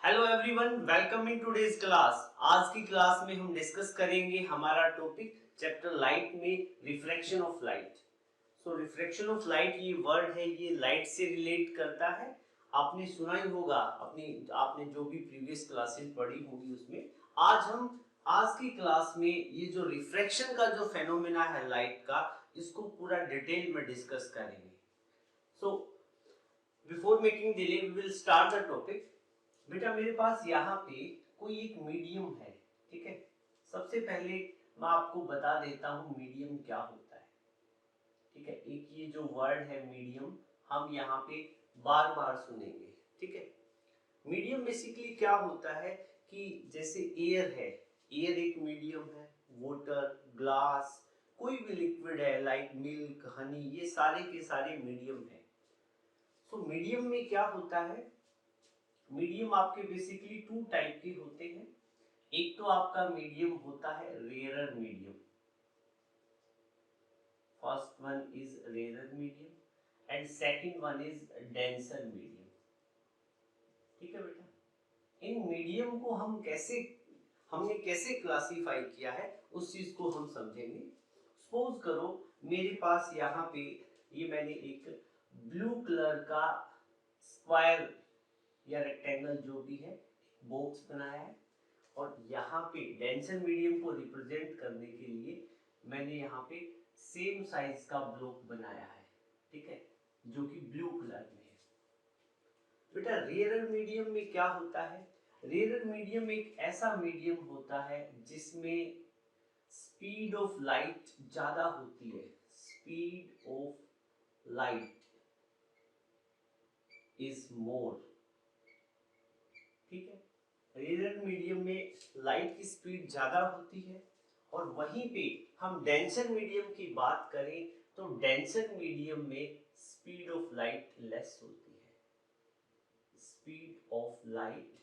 Hello everyone, welcome in today's class. आज की class में हम डिस्कस करेंगे हमारा टॉपिक चैप्टर लाइट में refraction of light. So refraction of light ये वर्ड है, ये लाइट से रिलेट करता है। आपने सुना ही होगा, आपने जो भी प्रीवियस क्लासेस पढ़ी होगी उसमें। आज की क्लास में ये जो रिफ्रैक्शन का जो फेनोमेना है लाइट का, इसको पूरा डिटेल में डिस्कस करेंगे। So before making delay we will start the topic. बेटा मेरे पास यहाँ पे कोई एक मीडियम है, ठीक है। सबसे पहले मैं आपको बता देता हूँ मीडियम क्या होता है, ठीक है। एक ये जो वर्ड है मीडियम, हम यहाँ पे बार बार सुनेंगे, ठीक है। मीडियम बेसिकली क्या होता है कि जैसे एयर है, एयर एक मीडियम है, वाटर, ग्लास, कोई भी लिक्विड है लाइक मिल्क, हनी, ये सारे के सारे मीडियम है। सो मीडियम में क्या होता है, मीडियम आपके बेसिकली टू टाइप के होते हैं। एक तो आपका मीडियम होता है rarer medium, first one is rarer medium and second one is denser medium, ठीक है बेटा। इन मीडियम को हमने कैसे क्लासिफाई किया है उस चीज को हम समझेंगे। सपोज करो मेरे पास यहाँ पे ये मैंने एक ब्लू कलर का स्क्वायर या रेक्टेंगल जो भी है बॉक्स बनाया है, और यहाँ पे डेंसर मीडियम को रिप्रेजेंट करने के लिए मैंने यहाँ पे सेम साइज का ब्लॉक बनाया है, ठीक है, जो कि ब्लू कलर में है। बेटा रेयरर मीडियम में क्या होता है, रेयरर मीडियम एक ऐसा मीडियम होता है जिसमें स्पीड ऑफ लाइट ज्यादा होती है। Speed of light is more, ठीक है। रेयरर मीडियम में लाइट की स्पीड ज्यादा होती है, और वहीं पे हम डेंसर मीडियम की बात करें तो डेंसर मीडियम में स्पीड ऑफ लाइट लेस होती है। Speed of light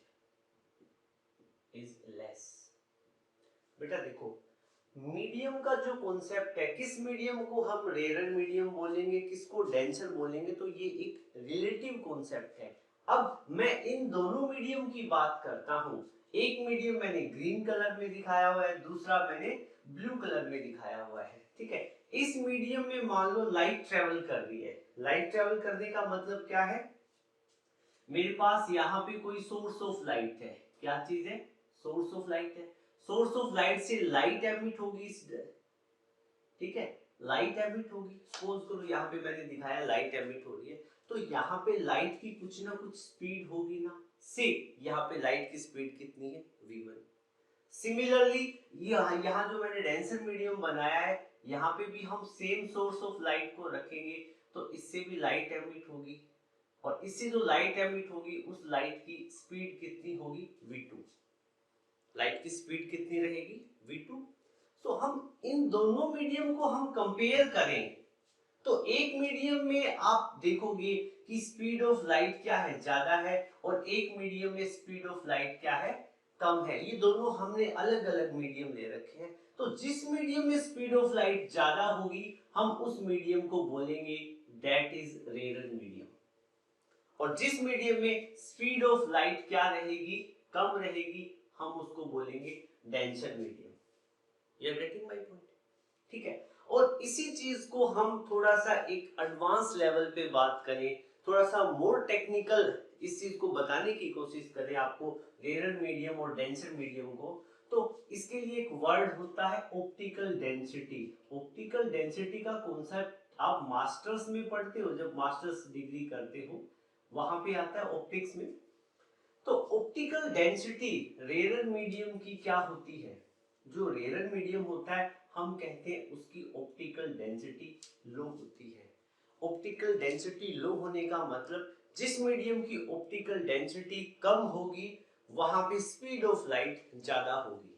is less. बेटा देखो, मीडियम का जो कॉन्सेप्ट है, किस मीडियम को हम रेयरर मीडियम बोलेंगे, किसको डेंसर बोलेंगे, तो ये एक रिलेटिव कॉन्सेप्ट है। अब मैं इन दोनों मीडियम की बात करता हूं। एक मीडियम मैंने ग्रीन कलर में दिखाया हुआ है, दूसरा मैंने ब्लू कलर में दिखाया हुआ है, ठीक है। इस मीडियम में मान लो लाइट ट्रेवल कर रही है। लाइट ट्रेवल करने का मतलब क्या है, मेरे पास यहाँ पे कोई सोर्स ऑफ लाइट है। क्या चीज है, सोर्स ऑफ लाइट है। सोर्स ऑफ लाइट से लाइट एमिट होगी, ठीक है, लाइट एमिट होगी। सपोज करो यहाँ पे मैंने दिखाया लाइट एमिट हो रही है, तो यहाँ पे लाइट की कुछ ना कुछ स्पीड होगी ना। से यहाँ पे लाइट की स्पीड कितनी है, v1। सिमिलरली यहाँ जो मैंने डेंसर मीडियम बनाया है, यहाँ पे भी हम सेम सोर्स ऑफ लाइट को रखेंगे, तो इससे भी लाइट एमिट होगी, और इससे जो लाइट एमिट होगी उस लाइट की स्पीड कितनी होगी, v2। लाइट की स्पीड कितनी रहेगी, v2। सो हम इन दोनों मीडियम को हम कंपेयर करें तो एक मीडियम में आप देखोगे कि स्पीड ऑफ लाइट क्या है, ज्यादा है, और एक मीडियम में स्पीड ऑफ लाइट क्या है, कम है। ये दोनों हमने अलग अलग मीडियम ले रखे हैं। तो जिस मीडियम में स्पीड ऑफ लाइट ज्यादा होगी हम उस मीडियम को बोलेंगे दैट इज रेयरर मीडियम, और जिस मीडियम में स्पीड ऑफ लाइट क्या रहेगी, कम रहेगी, हम उसको बोलेंगे denser medium. You are getting my point, ठीक है। और इसी चीज को हम थोड़ा सा एक एडवांस लेवल पे बात करें, थोड़ा सा मोर टेक्निकल इस चीज को बताने की कोशिश करें आपको, रेयरर मीडियम और डेंसर मीडियम को, तो इसके लिए एक वर्ड होता है ऑप्टिकल डेंसिटी। ऑप्टिकल डेंसिटी का कॉन्सेप्ट आप मास्टर्स में पढ़ते हो, जब मास्टर्स डिग्री करते हो वहां पे आता है ऑप्टिक्स में। तो ऑप्टिकल डेंसिटी रेयरर मीडियम की क्या होती है, जो रेयरर मीडियम होता है हम कहते हैं उसकी ऑप्टिकल डेंसिटी लो होती है। ऑप्टिकल डेंसिटी लो होने का मतलब जिस मीडियम की ऑप्टिकल डेंसिटी कम होगी वहां पे स्पीड ऑफ लाइट ज्यादा होगी,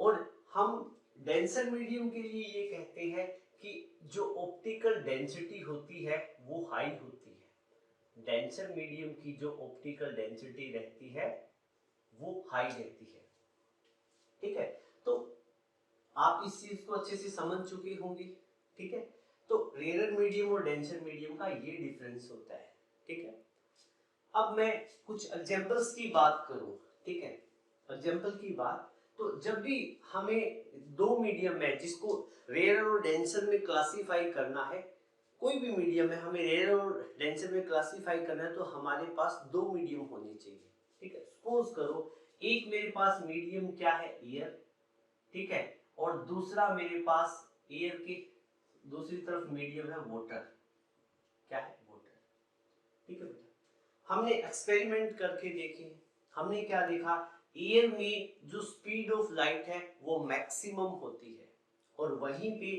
और हम डेंसर मीडियम के लिए ये कहते हैं कि जो ऑप्टिकल डेंसिटी होती है वो हाई होती है। डेंसर मीडियम की जो ऑप्टिकल डेंसिटी रहती है वो हाई रहती है, ठीक है। तो आप इस चीज को अच्छे से समझ चुके होंगे, ठीक है। तो रेयरर मीडियम और डेंसर मीडियम का ये डिफरेंस होता है, ठीक है। अब मैं कुछ एग्जांपल्स की बात करूं, ठीक है, एग्जांपल की बात, तो जब भी हमें दो मीडियम में जिसको रेयर और डेंसर में क्लासिफाई करना है, कोई भी मीडियम है हमें रेयर और डेंसर में क्लासिफाई करना है, तो हमारे पास दो मीडियम होने चाहिए, ठीक है। सपोज करो एक मेरे पास मीडियम क्या है, एयर, ठीक है, और दूसरा मेरे पास एयर के दूसरी तरफ मीडियम है वाटर, क्या है, वाटर, ठीक है बेटा। हमने एक्सपेरिमेंट करके देखे, हमने क्या देखा, एयर में जो स्पीड ऑफ लाइट है वो मैक्सिमम होती है, और वहीं पे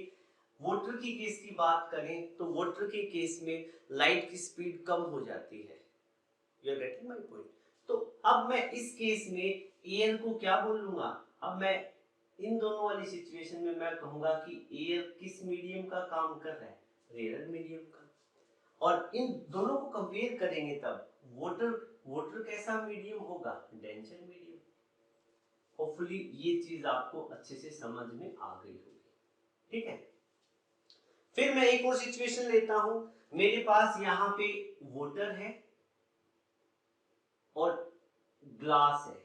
वाटर की केस की बात करें तो वाटर के केस में लाइट की स्पीड कम हो जाती है। You are getting my point. तो अब मैं इस केस में एयर को क्या बोलूंगा, अब मैं इन दोनों वाली सिचुएशन में मैं कहूंगा कि एयर किस मीडियम का काम कर रहा है, रेयर मीडियम का, और इन दोनों को कंपेयर करेंगे तब वाटर वाटर कैसा मीडियम होगा, डेंसर मीडियम। होपफुली ये चीज आपको अच्छे से समझ में आ गई होगी, ठीक है। फिर मैं एक और सिचुएशन लेता हूं, मेरे पास यहाँ पे वाटर है और ग्लास है,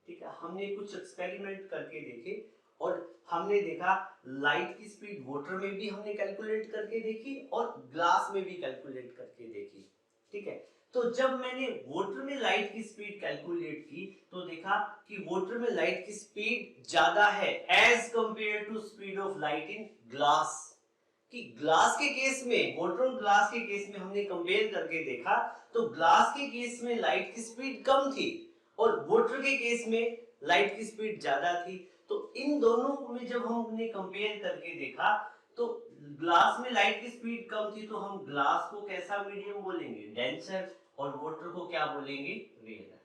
ठीक है। हमने कुछ एक्सपेरिमेंट करके देखे और हमने देखा लाइट की स्पीड वाटर में भी हमने कैलकुलेट करके देखी और ग्लास में भी कैलकुलेट करके देखी, ठीक है। तो जब मैंने वाटर में लाइट की स्पीड कैलकुलेट की तो देखा कि वाटर में लाइट की स्पीड ज्यादा है as compared to speed of light in glass. कि ग्लास के केस में, वाटर और ग्लास के केस में हमने कंपेयर करके देखा तो ग्लास के केस में लाइट की स्पीड कम थी और वाटर के केस में लाइट की स्पीड ज्यादा थी। तो इन दोनों में जब हमने कंपेयर करके देखा तो ग्लास में लाइट की स्पीड कम थी, तो हम ग्लास को कैसा मीडियम बोलेंगे, डेंसर, और वाटर को क्या बोलेंगे, रेयर।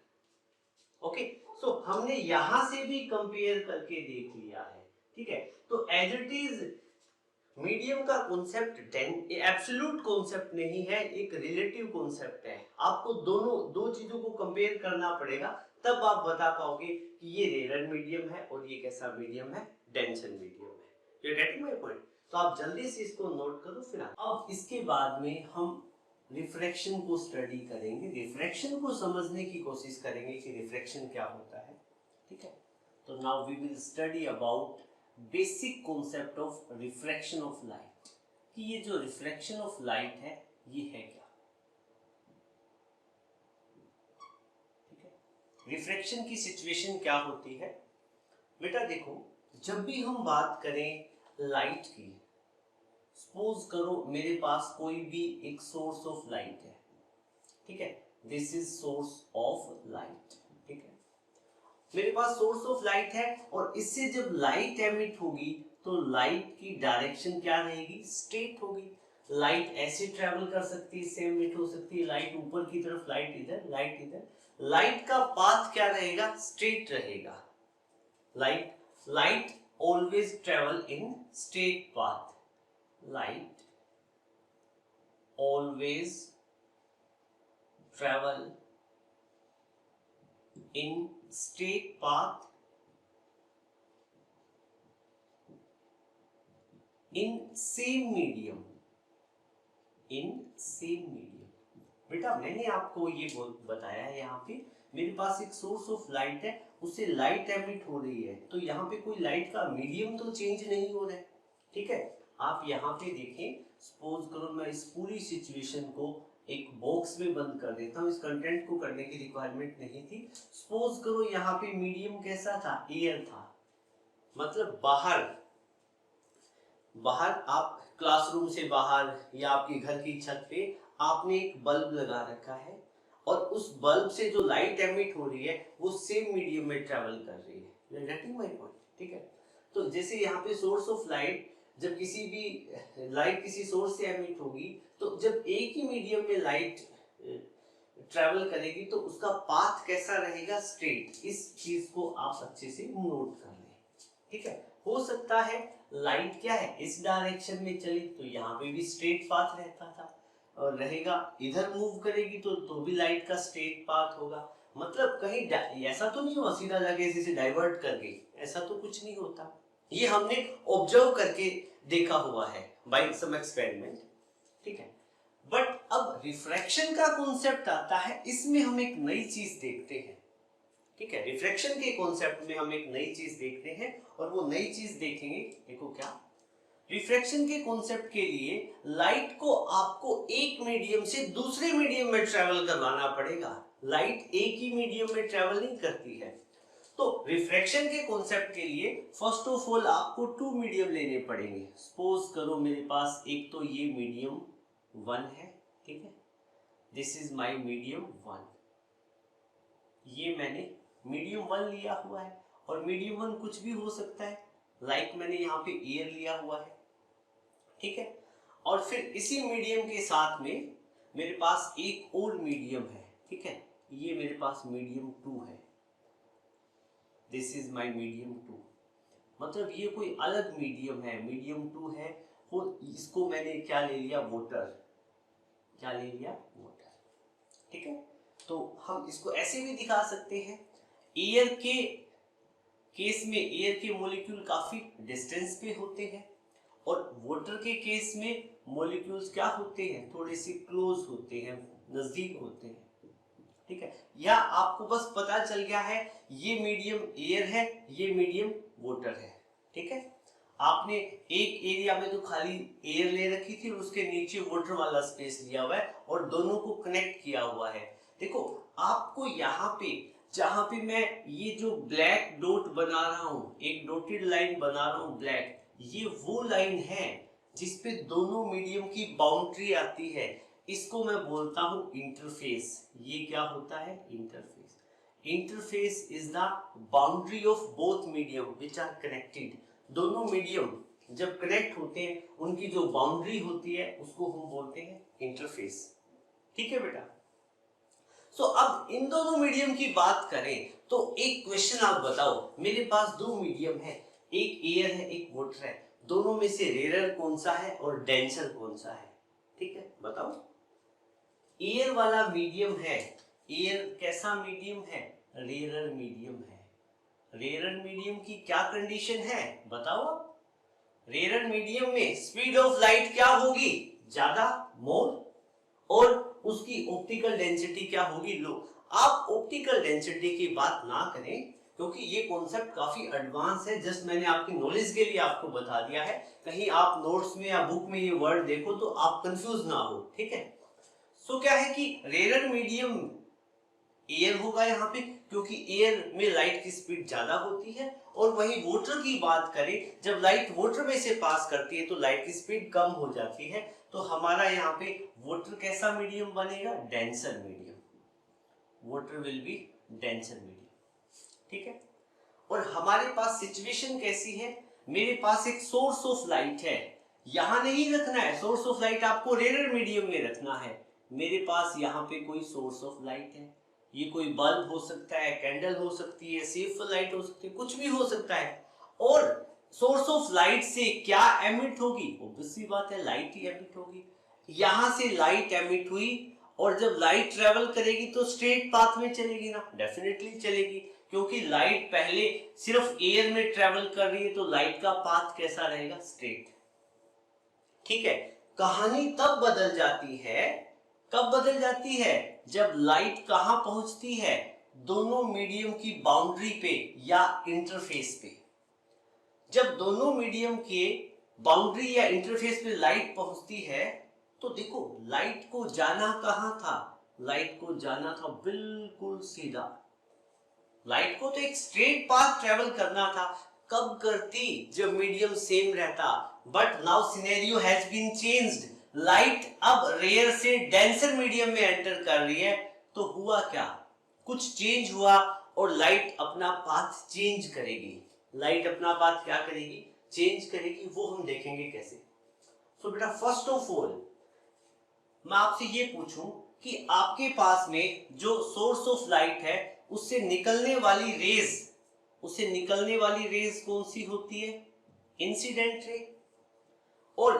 ओके, सो हमने यहां से भी कंपेयर करके देख लिया है, ठीक है। तो एज इट इज मीडियम का कॉन्सेप्ट एब्सोल्यूट कॉन्सेप्ट नहीं है, एक रिलेटिव कॉन्सेप्ट है। आपको दोनों दो चीजों को कंपेयर करना पड़ेगा, तब आप बता पाओगे कि ये रेयर मीडियम है और ये कैसा मीडियम है, डेंसर मीडियम है। You getting my point. तो आप जल्दी से इसको नोट करो। फिर अब इसके बाद में हम रिफ्रैक्शन को स्टडी करेंगे, रिफ्रैक्शन को समझने की कोशिश करेंगे कि रिफ्रैक्शन क्या होता है, ठीक है। तो now we will study about basic concept of refraction of light, कि ये जो रिफ्रैक्शन ऑफ लाइट है ये है क्या, ठीक है। रिफ्रैक्शन की सिचुएशन क्या होती है बेटा, देखो जब भी हम बात करें लाइट की, सपोज करो मेरे पास कोई भी एक सोर्स ऑफ लाइट है, ठीक है, this is source of light, ठीक है। मेरे पास सोर्स ऑफ लाइट है और इससे जब लाइट एमिट होगी तो लाइट की डायरेक्शन क्या रहेगी, स्ट्रेट होगी। लाइट ऐसे ट्रेवल कर सकती है, इससे एमिट हो सकती है, लाइट ऊपर की तरफ, लाइट इधर, लाइट इधर। लाइट का पाथ क्या रहेगा, स्ट्रेट रहेगा। Light always travel in straight path, light always travel in straight path in same medium, in same medium। बेटा मैंने आपको ये बताया है, यहाँ पे मेरे पास एक सोर्स ऑफ लाइट है, उससे लाइट एमिट हो रही है, तो यहाँ पे कोई लाइट का मीडियम तो चेंज नहीं हो रहा है, ठीक है। आप यहाँ पे देखें, सपोज करो मैं इस पूरी सिचुएशन को एक बॉक्स में बंद कर देता हूँ, इस कंटेंट को करने की रिक्वायरमेंट नहीं थी। सपोज करो यहाँ पे मीडियम कैसा था, एयर था, मतलब बाहर आप क्लासरूम से बाहर या आपके घर की छत पे आपने एक बल्ब लगा रखा है और उस बल्ब से जो लाइट एमिट हो रही है वो सेम मीडियम में ट्रेवल कर रही है। You are getting my point, ठीक है। तो जैसे यहाँ पे सोर्स ऑफ लाइट, जब किसी भी लाइट किसी सोर्स से एमिट होगी तो जब एक ही मीडियम में लाइट ट्रेवल करेगी तो उसका पाथ कैसा रहेगा, स्ट्रेट। इस चीज को आप अच्छे से नोट कर लें, ठीक है। हो सकता है लाइट क्या है, इस डायरेक्शन में चली तो यहाँ पे भी स्ट्रेट पाथ रहता था, और रहेगा इधर मूव करेगी तो भी लाइट का स्ट्रेट पाथ होगा। मतलब कहीं ऐसा तो नहीं हुआ सीधा जाके इसे डाइवर्ट कर गई, ऐसा तो कुछ नहीं होता। ये हमने ऑब्जर्व करके देखा हुआ है बाय सम एक्सपेरिमेंट, ठीक है। बट अब रिफ्रैक्शन का कॉन्सेप्ट आता है, इसमें हम एक नई चीज देखते हैं। ठीक है, रिफ्रैक्शन के कॉन्सेप्ट में हम एक नई चीज देखते हैं और वो नई चीज देखेंगे। देखो क्या, रिफ्रैक्शन के कॉन्सेप्ट के लिए लाइट को आपको एक मीडियम से दूसरे मीडियम में ट्रेवल करवाना पड़ेगा। लाइट एक ही मीडियम में ट्रेवल नहीं करती है। तो रिफ्रैक्शन के कॉन्सेप्ट के लिए फर्स्ट ऑफ ऑल आपको टू मीडियम लेने पड़ेंगे। सपोज करो मेरे पास एक तो ये मीडियम 1 है, ठीक है, दिस इज माय मीडियम 1। ये मैंने मीडियम 1 लिया हुआ है और मीडियम 1 कुछ भी हो सकता है, लाइक मैंने यहाँ पे एयर लिया हुआ है, ठीक है। और फिर इसी मीडियम के साथ में मेरे पास एक और मीडियम है, ठीक है, ये मेरे पास मीडियम 2 है, दिस इज माय मीडियम 2। मतलब ये कोई अलग मीडियम है, मीडियम 2 है, और इसको मैंने क्या ले लिया, वाटर, क्या ले लिया, वाटर, ठीक है। तो हम इसको ऐसे भी दिखा सकते हैं, एयर के केस में एयर के मॉलिक्यूल काफी डिस्टेंस पे होते हैं और वाटर के केस में मॉलिक्यूल्स क्या होते हैं, थोड़े से क्लोज होते हैं, नजदीक होते हैं, ठीक है। या आपको बस पता चल गया है ये मीडियम एयर है, ये मीडियम वाटर है, ठीक है। आपने एक एरिया में तो खाली एयर ले रखी थी, उसके नीचे वाटर वाला स्पेस लिया हुआ है और दोनों को कनेक्ट किया हुआ है। देखो आपको यहाँ पे, जहां पे मैं ये जो ब्लैक डॉट बना रहा हूँ, एक डॉटेड लाइन बना रहा हूँ ब्लैक, ये वो लाइन है जिसपे दोनों मीडियम की बाउंड्री आती है, इसको मैं बोलता हूँ इंटरफेस। ये क्या होता है, interface. Interface is the boundary of both medium which are connected. दोनों मीडियम जब कनेक्ट होते हैं, उनकी जो बाउंड्री होती है उसको हम बोलते हैं इंटरफेस, ठीक है बेटा। सो अब इन दोनों मीडियम की बात करें तो एक क्वेश्चन आप बताओ, मेरे पास दो मीडियम है, एक एयर है एक वाटर है, दोनों में से रेयर कौन सा है और डेंसर कौन सा है, ठीक है, बताओ। एयर वाला मीडियम है, एयर कैसा मीडियम है, रेयर मीडियम है। रेयर मीडियम की क्या कंडीशन है बताओ। रेयर मीडियम में स्पीड ऑफ लाइट क्या होगी, ज्यादा, मोर, और उसकी ऑप्टिकल डेंसिटी क्या होगी, लो। आप ऑप्टिकल डेंसिटी की बात ना करें क्योंकि ये कॉन्सेप्ट काफी एडवांस है, जस्ट मैंने आपकी नॉलेज के लिए आपको बता दिया है, कहीं आप नोट्स में या बुक में ये वर्ड देखो तो आप कंफ्यूज ना हो, ठीक है। सो क्या है कि रेयर मीडियम एयर होगा यहाँ पे, क्योंकि एयर में लाइट की स्पीड ज्यादा होती है, और वही वाटर की बात करें, जब लाइट वाटर में से पास करती है तो लाइट की स्पीड कम हो जाती है, तो हमारा यहाँ पे वाटर कैसा मीडियम बनेगा, denser medium. Water will be denser medium, ठीक है। और हमारे पास सिचुएशन कैसी है, मेरे पास एक सोर्स ऑफ लाइट है, यहां नहीं रखना है सोर्स ऑफ लाइट, आपको रेयर मीडियम में रखना है। मेरे पास यहाँ पे कोई सोर्स ऑफ लाइट है, ये कोई बल्ब हो सकता है, कैंडल हो सकती है, सेफ लाइट हो सकती है, कुछ भी हो सकता है। और सोर्स ऑफ लाइट से क्या एमिट होगी, ऑब्वियस सी बात है लाइट ही एमिट होगी। यहां से लाइट एमिट हुई और जब लाइट ट्रेवल करेगी तो स्ट्रेट पाथ में चलेगी ना, डेफिनेटली चलेगी, क्योंकि लाइट पहले सिर्फ एयर में ट्रेवल कर रही है, तो लाइट का पाथ कैसा रहेगा, स्ट्रेट, ठीक है। कहानी तब बदल जाती है, कब बदल जाती है, जब लाइट कहां पहुंचती है, दोनों मीडियम की बाउंड्री पे या इंटरफेस पे। जब दोनों मीडियम के बाउंड्री या इंटरफेस पे लाइट पहुंचती है, तो देखो लाइट को जाना कहां था, लाइट को जाना था बिल्कुल सीधा, लाइट को तो एक स्ट्रेट पाथ ट्रेवल करना था। कब करती, जब मीडियम सेम रहता, but now scenario has been changed, light अब रेयर से डेंसर मीडियम में एंटर कर रही है, तो हुआ क्या, कुछ चेंज हुआ और लाइट अपना पाथ चेंज करेगी। लाइट अपना पाथ क्या करेगी, चेंज करेगी, वो हम देखेंगे कैसे। सो बेटा फर्स्ट ऑफ ऑल मैं आपसे ये पूछूं कि आपके पास में जो सोर्स ऑफ लाइट है उससे निकलने वाली रेज, उससे निकलने वाली रेज कौन सी होती है, इंसिडेंट रे। और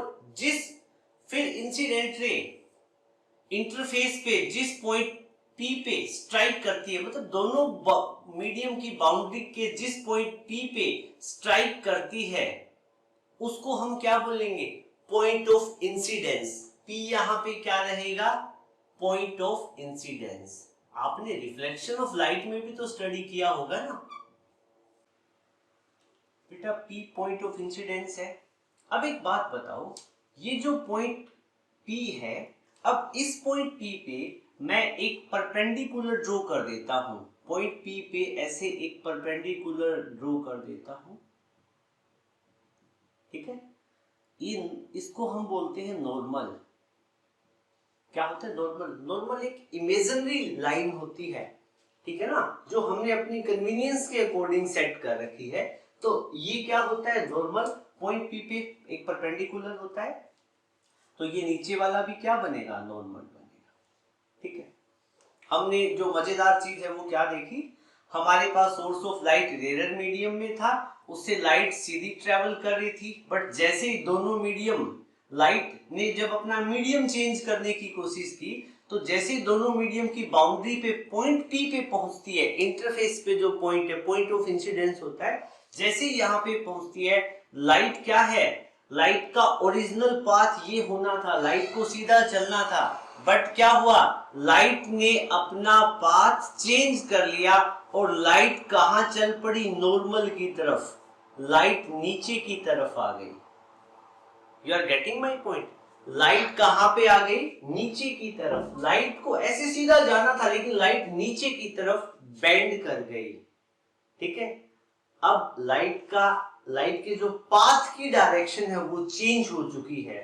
फिर इंसिडेंट रे इंटरफेस पे जिस पॉइंट P पे स्ट्राइक करती है, मतलब दोनों मीडियम की बाउंड्री के जिस पॉइंट P पे स्ट्राइक करती है, उसको हम क्या बोलेंगे, पॉइंट ऑफ इंसिडेंस। P यहाँ पे क्या रहेगा, पॉइंट ऑफ इंसिडेंस। आपने रिफ्लेक्शन ऑफ लाइट में भी तो स्टडी किया होगा ना बेटा, P पॉइंट ऑफ इंसिडेंस है। अब एक बात बताओ, ये जो पॉइंट P है, अब इस पॉइंट P पे मैं एक परपेंडिकुलर ड्रॉ कर देता हूं, पॉइंट P पे ऐसे एक परपेंडिकुलर ड्रॉ कर देता हूं, ठीक है। इसको हम बोलते हैं नॉर्मल। क्या होता है नॉर्मल? नॉर्मल एक इमेजिनरी लाइन होती है, ठीक है ना, जो हमने अपनी कन्वीनियंस के अकॉर्डिंग सेट कर रखी है। तो ये क्या होता है, नॉर्मल पॉइंट P पे एक परपेंडिकुलर होता है, तो ये नीचे वाला भी क्या बनेगा, नॉर्मल बनेगा, ठीक है। हमने जो मजेदार चीज है वो क्या देखी, हमारे पास source of light rare medium में था, उससे लाइट सीधी ट्रेवल कर रही थी, बट जैसे ही दोनों मीडियम, लाइट ने जब अपना मीडियम चेंज करने की कोशिश की, तो जैसे दोनों मीडियम की बाउंड्री पे पॉइंट P पे पहुंचती है, इंटरफेस पे जो पॉइंट है, पॉइंट ऑफ इंसिडेंस होता है, जैसे ही यहाँ पे पहुंचती है, लाइट क्या है, लाइट का ओरिजिनल पाथ ये होना था, लाइट को सीधा चलना था, बट क्या हुआ, लाइट ने अपना पाथ चेंज कर लिया और लाइट कहां चल पड़ी, नॉर्मल की तरफ, लाइट नीचे की तरफ आ गई। You are getting my point, light कहां पे आ गई, नीचे की तरफ। लाइट को ऐसे सीधा जाना था, लेकिन लाइट नीचे की तरफ बेंड कर गई, ठीक है। अब लाइट के जो पाथ की डायरेक्शन है वो चेंज हो चुकी है,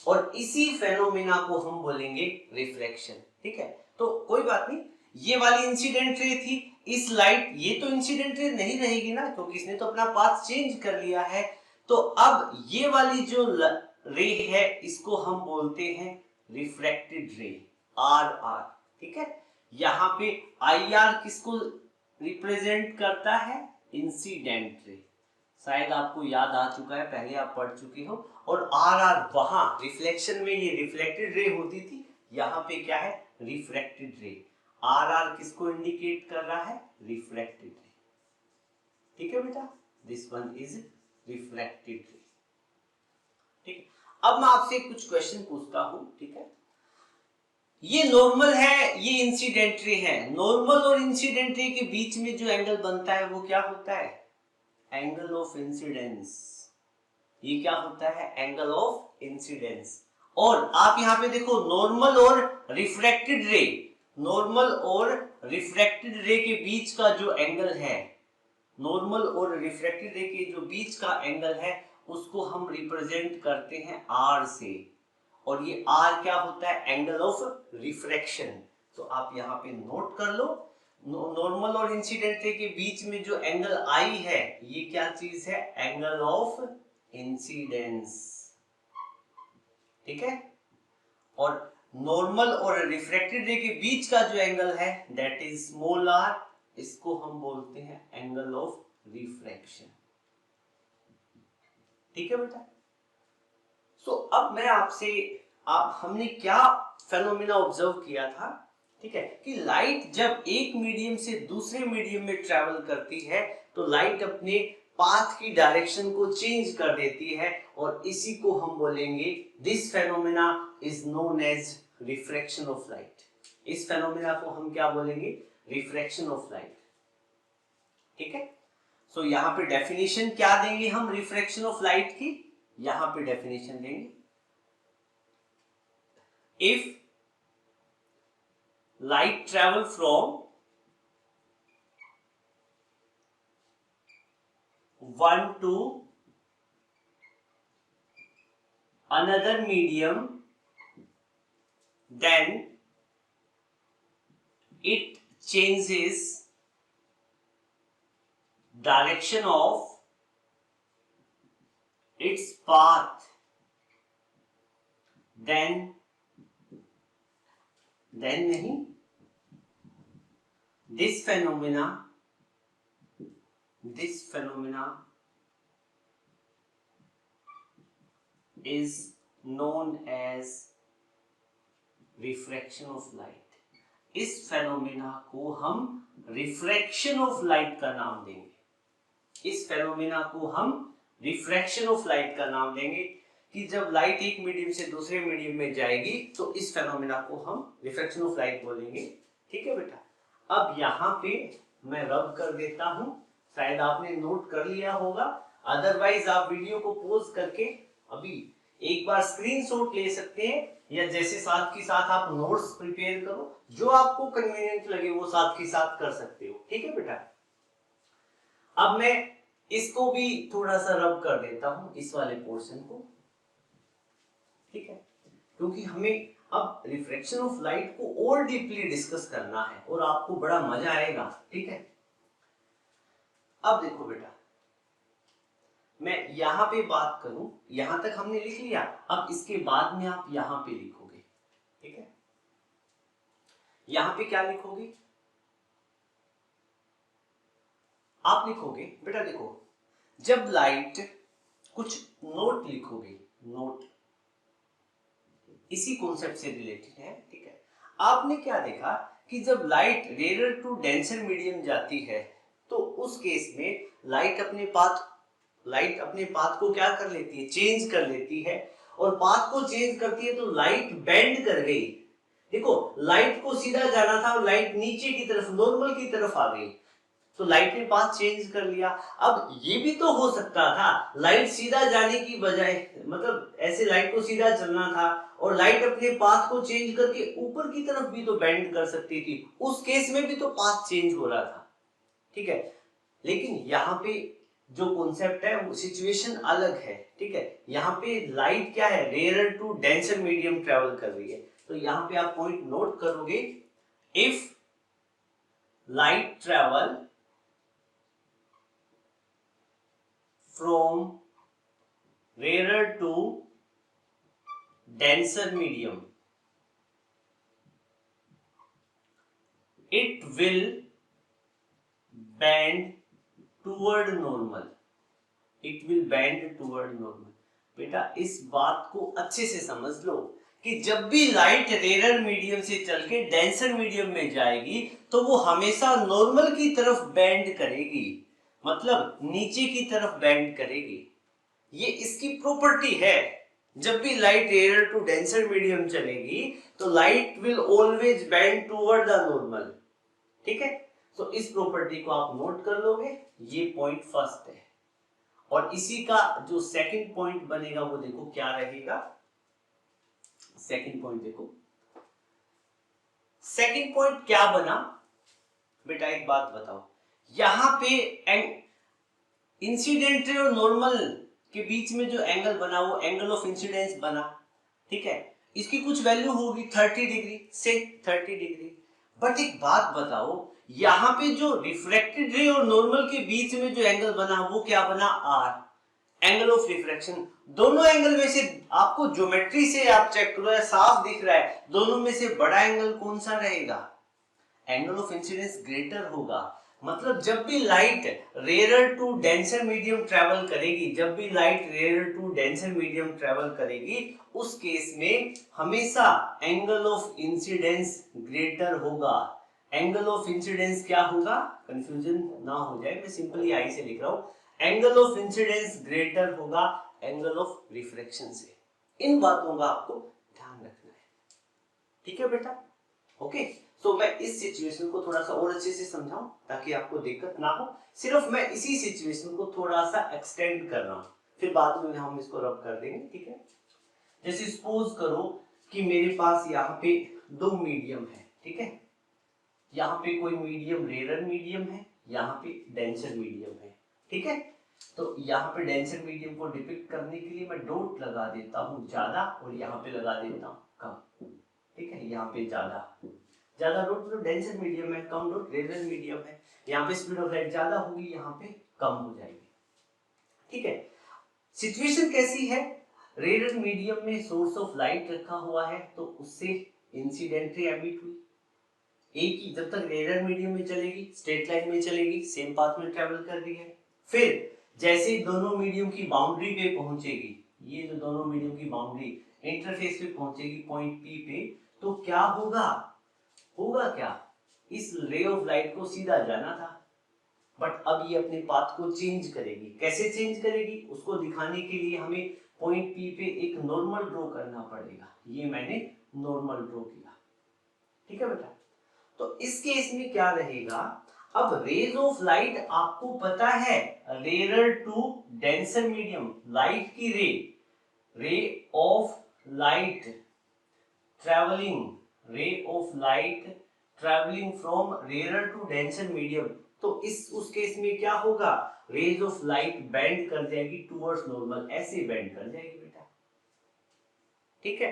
और इसी फेनोमेना को हम बोलेंगे रिफ्लेक्शन, ठीक है। तो कोई बात नहीं, ये वाली इंसिडेंट रे थी, इस लाइट, ये तो इंसिडेंट रे नहीं रहेगी ना, क्योंकि इसने तो अपना पाथ चेंज कर लिया है। तो अब ये वाली जो रे है, इसको हम बोलते हैं रिफ्रैक्टेड रे, RR, ठीक है। यहाँ पे IR किसको रिप्रेजेंट करता है, इंसिडेंट रे। शायद आपको याद आ चुका है, पहले आप पढ़ चुके हो। और RR वहां रिफ्लेक्शन में ये रिफ्लेक्टेड रे होती थी, यहाँ पे क्या है, रिफ्रैक्टेड रे। RR किसको इंडिकेट कर रहा है, रिफ्रैक्टेड रे, ठीक है बेटा, दिस वन इज रिफ्रैक्टेड रे, ठीक। अब मैं आपसे कुछ क्वेश्चन पूछता हूं, ठीक है। ये नॉर्मल है, ये इंसिडेंट रे है, नॉर्मल और इंसिडेंट रे के बीच में जो एंगल बनता है वो क्या होता है, एंगल ऑफ इंसिडेंस। ये क्या होता है, एंगल ऑफ इंसिडेंस। और आप यहां पे देखो, नॉर्मल और रिफ्रैक्टेड रे, नॉर्मल और रिफ्रैक्टेड रे के बीच का जो एंगल है, नॉर्मल और रिफ्रैक्टेड रे के जो बीच का एंगल है, उसको हम रिप्रेजेंट करते हैं R से, और ये R क्या होता है, एंगल ऑफ रिफ्रैक्शन। तो आप यहाँ पे नोट कर लो, नॉर्मल और इंसिडेंट रे के बीच में जो एंगल I है, ये क्या चीज है, एंगल ऑफ इंसिडेंस, ठीक है। और नॉर्मल और रिफ्रैक्टेड रे के बीच का जो एंगल है, दैट इज स्मॉल r, इसको हम बोलते हैं एंगल ऑफ रिफ्रैक्शन, ठीक है बेटा। सो अब मैं आपसे, हमने क्या फेनोमेना ऑब्जर्व किया था, ठीक है, कि लाइट जब एक मीडियम से दूसरे मीडियम में ट्रैवल करती है, तो लाइट अपने पाथ की डायरेक्शन को चेंज कर देती है, और इसी को हम बोलेंगे, this phenomena is known as refraction of light. इस फेनोमेना को हम क्या बोलेंगे, रिफ्रैक्शन ऑफ लाइट, ठीक है। सो यहाँ पे डेफिनेशन क्या देंगे हम रिफ्रैक्शन ऑफ लाइट की, यहाँ पे डेफिनेशन देंगे, if light travel from one to another medium, then it changes direction of its path, then नहीं, this phenomena is known as refraction of light। इस फेनोमेना को हम रिफ्रैक्शन ऑफ लाइट का नाम देंगे, इस फेनोमेना को हम रिफ्रैक्शन ऑफ लाइट का नाम देंगे। कि जब लाइट एक मीडियम से दूसरे मीडियम में जाएगी तो इस फेनोमेना को हम रिफ्लेक्शन ऑफ लाइट बोलेंगे। ठीक है बेटा, अब यहाँ पे मैं रब कर देता हूँ, शायद आपने नोट कर लिया होगा, अदरवाइज आप वीडियो को पॉज करके अभी एक बार स्क्रीनशॉट ले सकते हैं, या जैसे साथ के साथ आप नोट्स प्रिपेयर करो, जो आपको कन्वीनियंट लगे वो साथ के साथ कर सकते हो। ठीक है बेटा, अब मैं इसको भी थोड़ा सा रब कर देता हूं, इस वाले पोर्शन को। ठीक है, क्योंकि हमें अब रिफ्लेक्शन ऑफ लाइट को और डीपली डिस्कस करना है और आपको बड़ा मजा आएगा। ठीक है, अब देखो बेटा, मैं यहां पे बात करूं, यहां तक हमने लिख लिया, अब इसके बाद में आप यहां पे लिखोगे। ठीक है, यहां पे क्या लिखोगे? आप लिखोगे बेटा, देखो, जब लाइट, कुछ नोट लिखोगे, नोट इसी कॉन्सेप्ट से रिलेटेड है। ठीक है, आपने क्या देखा कि जब light rare to denser medium जाती है तो उस केस में लाइट अपने पाथ को क्या कर लेती है? चेंज कर लेती है, और पाथ को चेंज करती है तो लाइट बेंड कर गई। देखो, लाइट को सीधा जाना था और लाइट नीचे की तरफ, नॉर्मल की तरफ आ गई, तो लाइट ने पाथ चेंज कर लिया। अब ये भी तो हो सकता था, लाइट सीधा जाने की बजाय, मतलब ऐसे लाइट को सीधा चलना था और लाइट अपने पाथ को चेंज करके ऊपर की तरफ भी तो बेंड कर सकती थी, उस केस में भी तो पाथ चेंज हो रहा था। ठीक है, लेकिन यहाँ पे जो कॉन्सेप्ट है वो सिचुएशन अलग है। ठीक है, यहाँ पे लाइट क्या है? Rare to denser medium travel कर रही है, तो यहाँ पे आप पॉइंट नोट करोगे, if light travel from rarer to denser medium, it will bend toward normal, it will bend toward normal। बेटा, इस बात को अच्छे से समझ लो कि जब भी लाइट रेयर मीडियम से चल के डेंसर मीडियम में जाएगी तो वो हमेशा नॉर्मल की तरफ बेंड करेगी, मतलब नीचे की तरफ बेंड करेगी। ये इसकी प्रॉपर्टी है। जब भी light rare to denser medium चलेगी तो light will always bend toward the normal. ठीक है, तो इस प्रॉपर्टी को आप नोट कर लोगे, ये पॉइंट फर्स्ट है। और इसी का जो सेकंड पॉइंट बनेगा वो देखो क्या रहेगा। सेकंड पॉइंट देखो, सेकंड पॉइंट क्या बना बेटा, एक बात बताओ, यहां पे इंसिडेंट और नॉर्मल के बीच में जो एंगल बना वो एंगल ऑफ इंसिडेंस बना। ठीक है, इसकी कुछ वैल्यू होगी 30 डिग्री से 30 डिग्री। बट एक बात बताओ, यहाँ पे जो रिफ्लेक्टेड रे और नॉर्मल के बीच में जो एंगल बना वो क्या बना? R, angle of reflection. दोनों एंगल में से आपको ज्योमेट्री से आप चेक करो, साफ दिख रहा है, दोनों में से बड़ा एंगल कौन सा रहेगा? एंगल ऑफ इंसिडेंस ग्रेटर होगा। मतलब जब भी light rare to denser medium travel करेगी, जब भी light rare to denser medium travel करेगी, उस केस में हमेशा एंगल ऑफ इंसिडेंस ग्रेटर होगा। एंगल ऑफ इंसिडेंस क्या होगा? कंफ्यूजन ना हो जाए, मैं सिंपली आई से लिख रहा हूं, एंगल ऑफ इंसिडेंस ग्रेटर होगा एंगल ऑफ रिफ्लेक्शन से। इन बातों का आपको ध्यान रखना है। ठीक है बेटा, ओके। तो मैं इस सिचुएशन को थोड़ा सा और अच्छे से समझाऊं ताकि आपको दिक्कत ना हो। सिर्फ मैं इसी सिचुएशन को थोड़ा सा एक्सटेंड कर रहा हूं, फिर बाद में हम इसको रब कर देंगे। ठीक है, जैसे सपोज करो कि मेरे पास यहाँ पे दो मीडियम है। ठीक है, यहाँ पे कोई मीडियम रेयर मीडियम है, यहाँ पे डेंसर मीडियम है। ठीक है, तो यहाँ पे डेंसर मीडियम को डिपिक्ट करने के लिए मैं डॉट लगा देता हूँ ज्यादा और यहाँ पे लगा देता हूँ कम। ठीक है, यहाँ पे ज्यादा डॉट तो डेंसर मीडियम है, कम डॉट रेयर मीडियम है। यहाँ पे स्पीड ऑफ लाइट ज्यादा होगी, यहाँ पे कम हो जाएगी। ठीक है, सिचुएशन कैसी है? रेयर मीडियम में सोर्स ऑफ लाइट रखा हुआ है तो उससे इंसिडेंट रे एमिट हुई। एक ही, जब तक रेयर मीडियम में चलेगी, स्ट्रेट लाइन में चलेगी, सेम पाथ में ट्रेवल कर रही है। फिर जैसे दोनों मीडियम की बाउंड्री पे पहुंचेगी, ये जो दोनों मीडियम की बाउंड्री इंटरफेस पे पहुंचेगी पॉइंट पी पे, तो क्या होगा क्या? इस रे ऑफ लाइट को सीधा जाना था, बट अब ये अपने पाथ को चेंज करेगी। कैसे चेंज करेगी उसको दिखाने के लिए हमें पॉइंट पी पे एक नॉर्मल ड्रॉ करना पड़ेगा। ये मैंने नॉर्मल ड्रॉ किया, ठीक है बेटा। तो इस केस में क्या रहेगा, अब रेज ऑफ लाइट आपको पता है rare to denser medium, light की ray of light travelling from rare to denser medium. तो उस केस में क्या होगा, रेज ऑफ लाइट बेंड कर जाएगी टुवर्ड्स नॉर्मल, ऐसे बेंड कर जाएगी बेटा, ठीक है।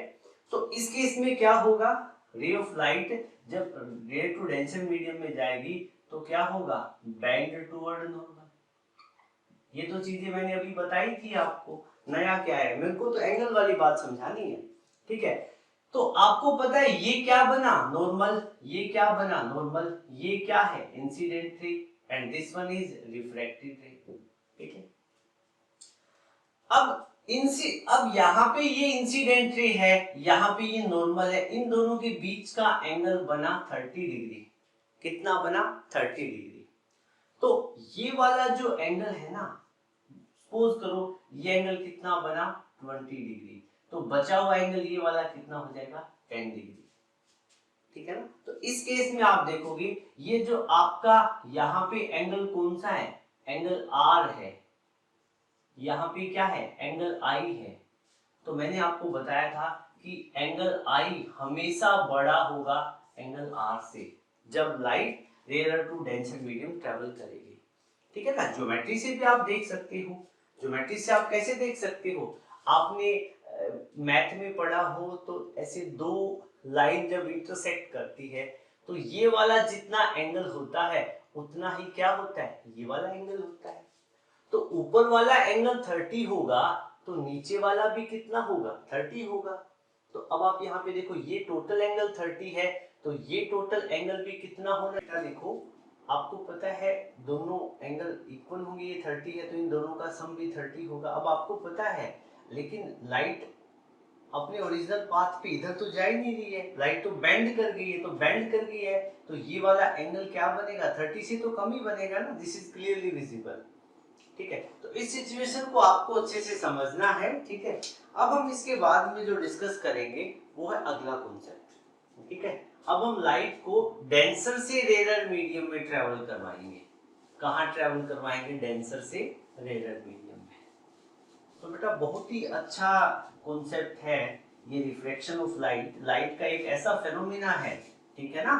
तो इस केस में क्या होगा, रे ऑफ लाइट जब रेयर टू डेंसर मीडियम में जाएगी तो क्या होगा, बेंड टुवर्ड नॉर्मल। ये तो चीजें मैंने अभी बताई थी आपको, नया क्या है, मेरे को तो एंगल वाली बात समझानी है, ठीक है। तो आपको पता है ये क्या बना, नॉर्मल, ये क्या बना नॉर्मल, ये क्या है, incident ray, and this one is refracted रे, ठीक है। अब यहाँ पे ये इंसिडेंट रे है, यहाँ पे ये नॉर्मल है, इन दोनों के बीच का एंगल बना 30 डिग्री। कितना बना, 30 डिग्री। तो ये वाला जो एंगल है ना, सपोज करो ये एंगल कितना बना, 20 डिग्री, तो बचा हुआ एंगल ये वाला कितना हो जाएगा, 10 डिग्री, ठीक है ना। तो इस केस में आप देखोगे ये जो आपका यहाँ पे एंगल कौन सा है, एंगल आर है, यहाँ पे क्या है, एंगल आई है। तो मैंने आपको बताया था कि एंगल आई हमेशा बड़ा होगा एंगल आर से जब light rare to denser medium travel करेगी, ठीक है ना। ज्योमेट्री से भी आप देख सकते हो, ज्योमेट्री से आप कैसे देख सकते हो, आपने मैथ में पढ़ा हो तो ऐसे दो लाइन जब इंटरसेक्ट करती है तो ये वाला जितना एंगल होता है उतना ही क्या होता है, ये वाला एंगल होता है। तो ऊपर वाला एंगल 30 होगा तो नीचे वाला भी कितना होगा, 30 होगा। तो अब आप यहाँ पे देखो ये टोटल एंगल 30 है, तो ये टोटल एंगल भी कितना होना है, देखो आपको पता है दोनों एंगल इक्वल होंगे, ये 30 है तो इन दोनों का सम भी 30 होगा। अब आपको पता है लेकिन लाइट अपने ओरिजिनल पाथ पे इधर तो जा ही नहीं रही है, लाइट तो बेंड कर गई है, तो बेंड कर गई है तो ये वाला एंगल क्या बनेगा, 30 से तो कम ही बनेगा ना, दिस इज क्लियरली विजिबल, ठीक है। तो इस सिचुएशन को आपको अच्छे से समझना है, ठीक है। अब हम इसके बाद में जो डिस्कस करेंगे वो है अगला कॉन्सेप्ट, ठीक है। अब हम लाइट को डेंसर से रेयर मीडियम में ट्रेवल करवाएंगे। कहाँ ट्रेवल करवाएंगे, डेंसर से रेयर मीडियम में। तो बेटा बहुत ही अच्छा कॉन्सेप्ट है ये रिफ्लेक्शन ऑफ लाइट। लाइट का एक ऐसा फेनोमेना है, ठीक है ना।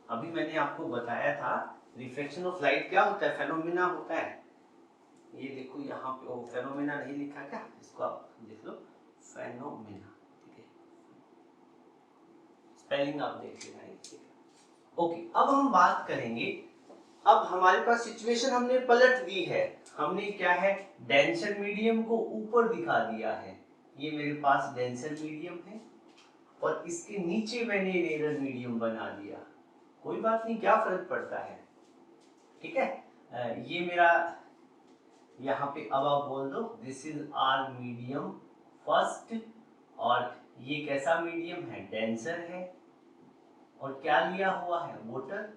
अभी मैंने आपको बताया था रिफ्लेक्शन ऑफ लाइट क्या होता है, फेनोमेना होता है। ये देखो यहाँ पे वो फेनोमेना नहीं लिखा क्या, इसको आप देख लो, फेनोमेना, ठीक है, स्पेलिंग आप देख लेना, ठीक है। ओके, अब हम बात करेंगे, अब हमारे पास सिचुएशन हमने पलट दी है, हमने क्या है, डेंसर मीडियम को ऊपर दिखा दिया है, ये मेरे पास डेंसर मीडियम है और इसके नीचे मैंने रेयर मीडियम बना दिया। कोई बात नहीं, क्या फर्क पड़ता है, ठीक है। ये मेरा यहाँ पे, अब आप बोल दो this is R medium first, और ये कैसा मीडियम है, डेंसर है, और क्या लिया हुआ है, वाटर,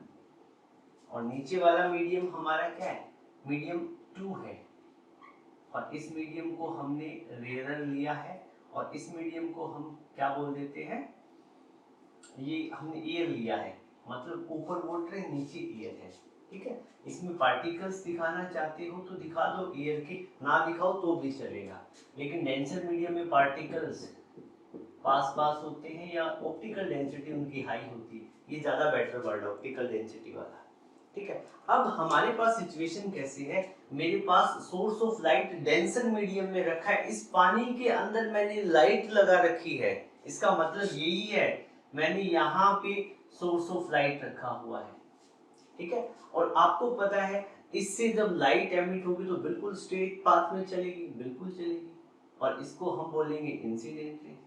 और नीचे वाला मीडियम हमारा क्या है, मीडियम 2 है, और इस मीडियम को हमने रेयर लिया है, और इस मीडियम को हम क्या बोल देते हैं, ये हमने एयर लिया है, मतलब ऊपर वाटर है नीचे एयर है, ठीक है। इसमें पार्टिकल्स दिखाना चाहते हो तो दिखा दो एयर के, ना दिखाओ तो भी चलेगा, लेकिन डेंसर मीडियम में पार्टिकल्स पास पास होते हैं या ऑप्टिकल डेंसिटी उनकी हाई होती है, ये ज्यादा बेटर वर्ड ऑप्टिकल डेंसिटी वाला, ठीक है। अब हमारे पास सिचुएशन कैसी है, मेरे पास source of light denser medium में रखा है, इस पानी के अंदर मैंने लाइट लगा रखी है, इसका मतलब यही है मैंने यहाँ पे सोर्स ऑफ लाइट रखा हुआ है, ठीक है। और आपको पता है इससे जब लाइट एमिट होगी तो बिल्कुल स्ट्रेट पाथ में चलेगी, बिल्कुल चलेगी, और इसको हम बोलेंगे इंसिडेंट रे,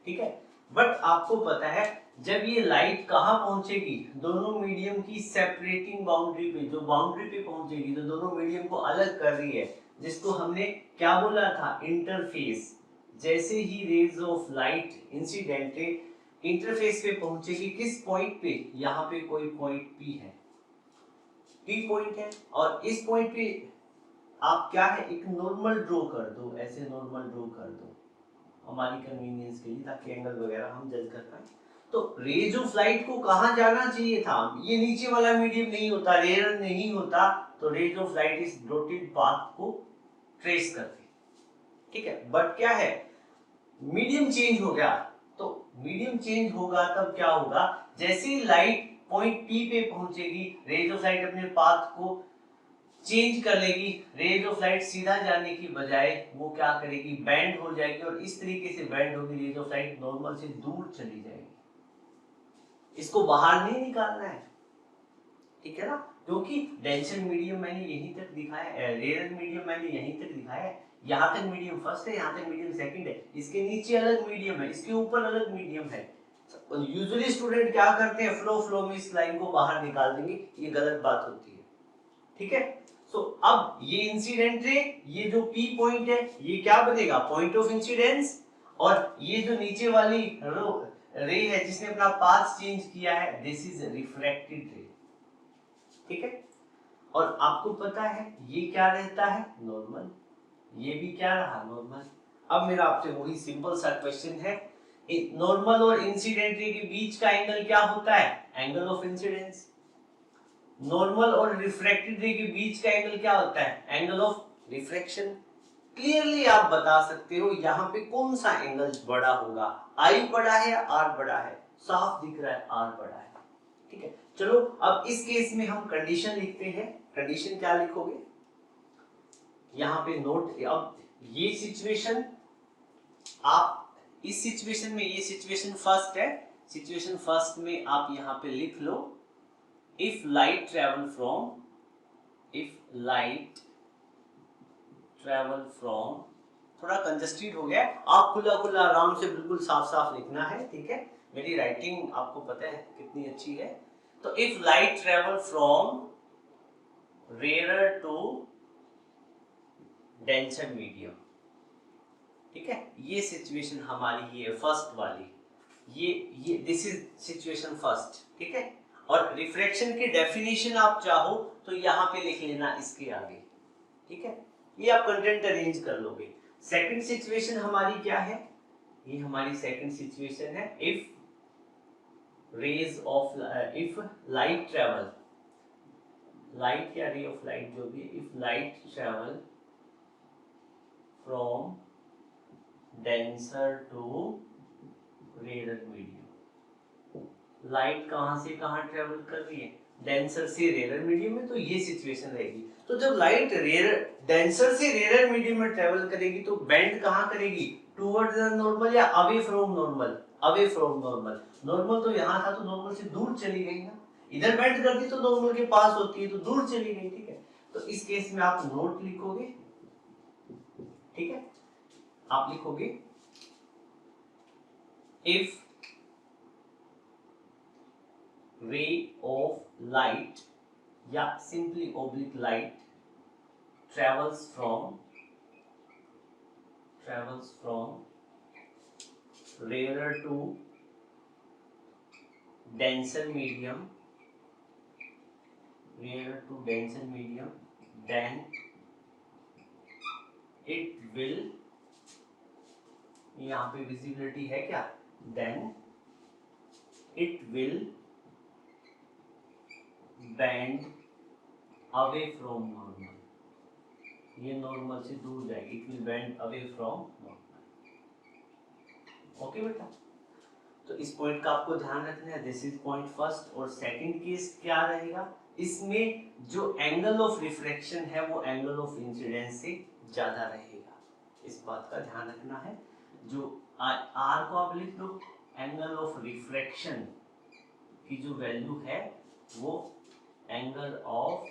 ठीक है। बट आपको पता है जब ये लाइट कहाँ पहुंचेगी, दोनों मीडियम की सेपरेटिंग बाउंड्री पे, जो बाउंड्री पे पहुंचेगी जो दोनों मीडियम को अलग कर रही है, जिसको हमने क्या बोला था, इंटरफेस। जैसे ही rays of light incident interface पे पहुंचेगी, किस पॉइंट पे, यहाँ पे कोई पॉइंट P है, P पॉइंट है, और इस पॉइंट पे आप क्या है एक नॉर्मल ड्रॉ कर दो, ऐसे नॉर्मल ड्रॉ कर दो हमारी कन्वीनियंस के लिए, ताकि एंगल वगैरह हम जज कर पाए। तो रेज ऑफ लाइट को कहाँ जाना चाहिए था, ये नीचे वाला मीडियम नहीं होता, रेयर नहीं होता, तो रेज ऑफ लाइट इस डॉटेड पाथ को ट्रेस करते, ठीक है। बट क्या है, मीडियम चेंज हो गया, तो मीडियम चेंज होगा तब क्या होगा, जैसे ही लाइट पॉइंट पी पे पहुंचेगी, रेज ऑफ लाइट अपने पाथ को चेंज कर लेगी, रेज ऑफ लाइट सीधा जाने की बजाय वो क्या करेगी, बैंड हो जाएगी, और इस तरीके से बैंड होगी, रेज ऑफ लाइट नॉर्मल से दूर चली जाएगी। इसको बाहर नहीं निकालना है, ठीक है ना, क्योंकि डेंसर मीडियम मैंने यहीं तक दिखाया है, रेयर मीडियम मैंने यहीं तक दिखाया है, यहाँ तक मीडियम फर्स्ट है, यहाँ तक मीडियम सेकंड है, इसके नीचे अलग मीडियम है, इसके ऊपर अलग मीडियम है। यूजुअली स्टूडेंट क्या करते हैं, फ्लो में इस लाइन को बाहर निकाल देंगे, ये गलत बात होती है, ठीक है। सो अब ये इंसिडेंट रे, ये जो पी पॉइंट है, ये क्या बनेगा, पॉइंट ऑफ इंसिडेंस, और ये जो नीचे वाली रे है जिसने अपना पाथ चेंज किया है, दिस इज रिफ्रैक्टेड रे, ठीक है। और आपको पता है ये क्या रहता है, नॉर्मल, ये भी क्या रहा, नॉर्मल। अब मेरा आपसे वही सिंपल सा क्वेश्चन है, नॉर्मल और इंसिडेंट रे के बीच का एंगल क्या होता है, एंगल ऑफ इंसिडेंस। नॉर्मल और रिफ्रैक्टेड रे के बीच का एंगल क्या होता है, एंगल ऑफ रिफ्रैक्शन। क्लियरली आप बता सकते हो यहाँ पे कौन सा एंगल बड़ा होगा, आई बड़ा है या आर बड़ा है, साफ दिख रहा है आर बड़ा है, ठीक है। चलो अब इस केस में हम कंडीशन लिखते हैं, कंडीशन क्या लिखोगे यहाँ पे नोट, अब ये सिचुएशन, आप इस सिचुएशन में, ये सिचुएशन फर्स्ट है, सिचुएशन फर्स्ट में आप यहाँ पे लिख लो, if light travel from, थोड़ा कंजस्टेड हो गया, आप खुला खुला आराम से बिल्कुल साफ साफ लिखना है, ठीक है। मेरी राइटिंग आपको पता है कितनी अच्छी है। तो if light travel from rarer to denser medium, ठीक है, ये सिचुएशन हमारी ये फर्स्ट वाली, ये दिस इज सिचुएशन फर्स्ट, ठीक है। और रिफ्रैक्शन की डेफिनेशन आप चाहो तो यहाँ पे लिख लेना इसके आगे, ठीक है, ये आप कंटेंट अरेंज कर लोगे। सेकंड सिचुएशन हमारी क्या है, ये हमारी सेकंड सिचुएशन है, इफ लाइट ट्रेवल, लाइट या रे ऑफ लाइट जो भी, if light travel from denser to rare medium, light कहां से कहां ट्रेवल कर रही है, डेंसर से रेयर मीडियम में, तो ये सिचुएशन रहेगी। तो जब लाइट रेयर डेंसर से रेयर मीडियम में ट्रेवल करेगी तो बेंड कहां करेगी, टुवर्ड्स द नॉर्मल या away from normal, away from normal. Normal तो यहाँ था, तो नॉर्मल से दूर चली गई ना, इधर बेंड करती तो नॉर्मल के पास होती है, तो दूर चली गई, ठीक है। तो इस केस में आप नोट लिखोगे, ठीक है, आप लिखोगे इफ ray of light या simply oblique light travels from rarer to denser medium, then it will, यहाँ पे विजिबिलिटी है क्या, then it will bend away from normal, ये नॉर्मल से दूर जाएगी, it will bend away from normal, okay बेटा। तो इस पॉइंट का आपको ध्यान रखना है, दिस इज पॉइंट फर्स्ट। और सेकंड केस क्या रहेगा, इसमें जो एंगल ऑफ रिफ्रैक्शन है वो एंगल ऑफ इंसिडेंस से ज्यादा रहेगा, इस बात का ध्यान रखना है। जो आर को आप लिख लो, एंगल ऑफ रिफ्रैक्शन की जो वैल्यू है वो एंगल ऑफ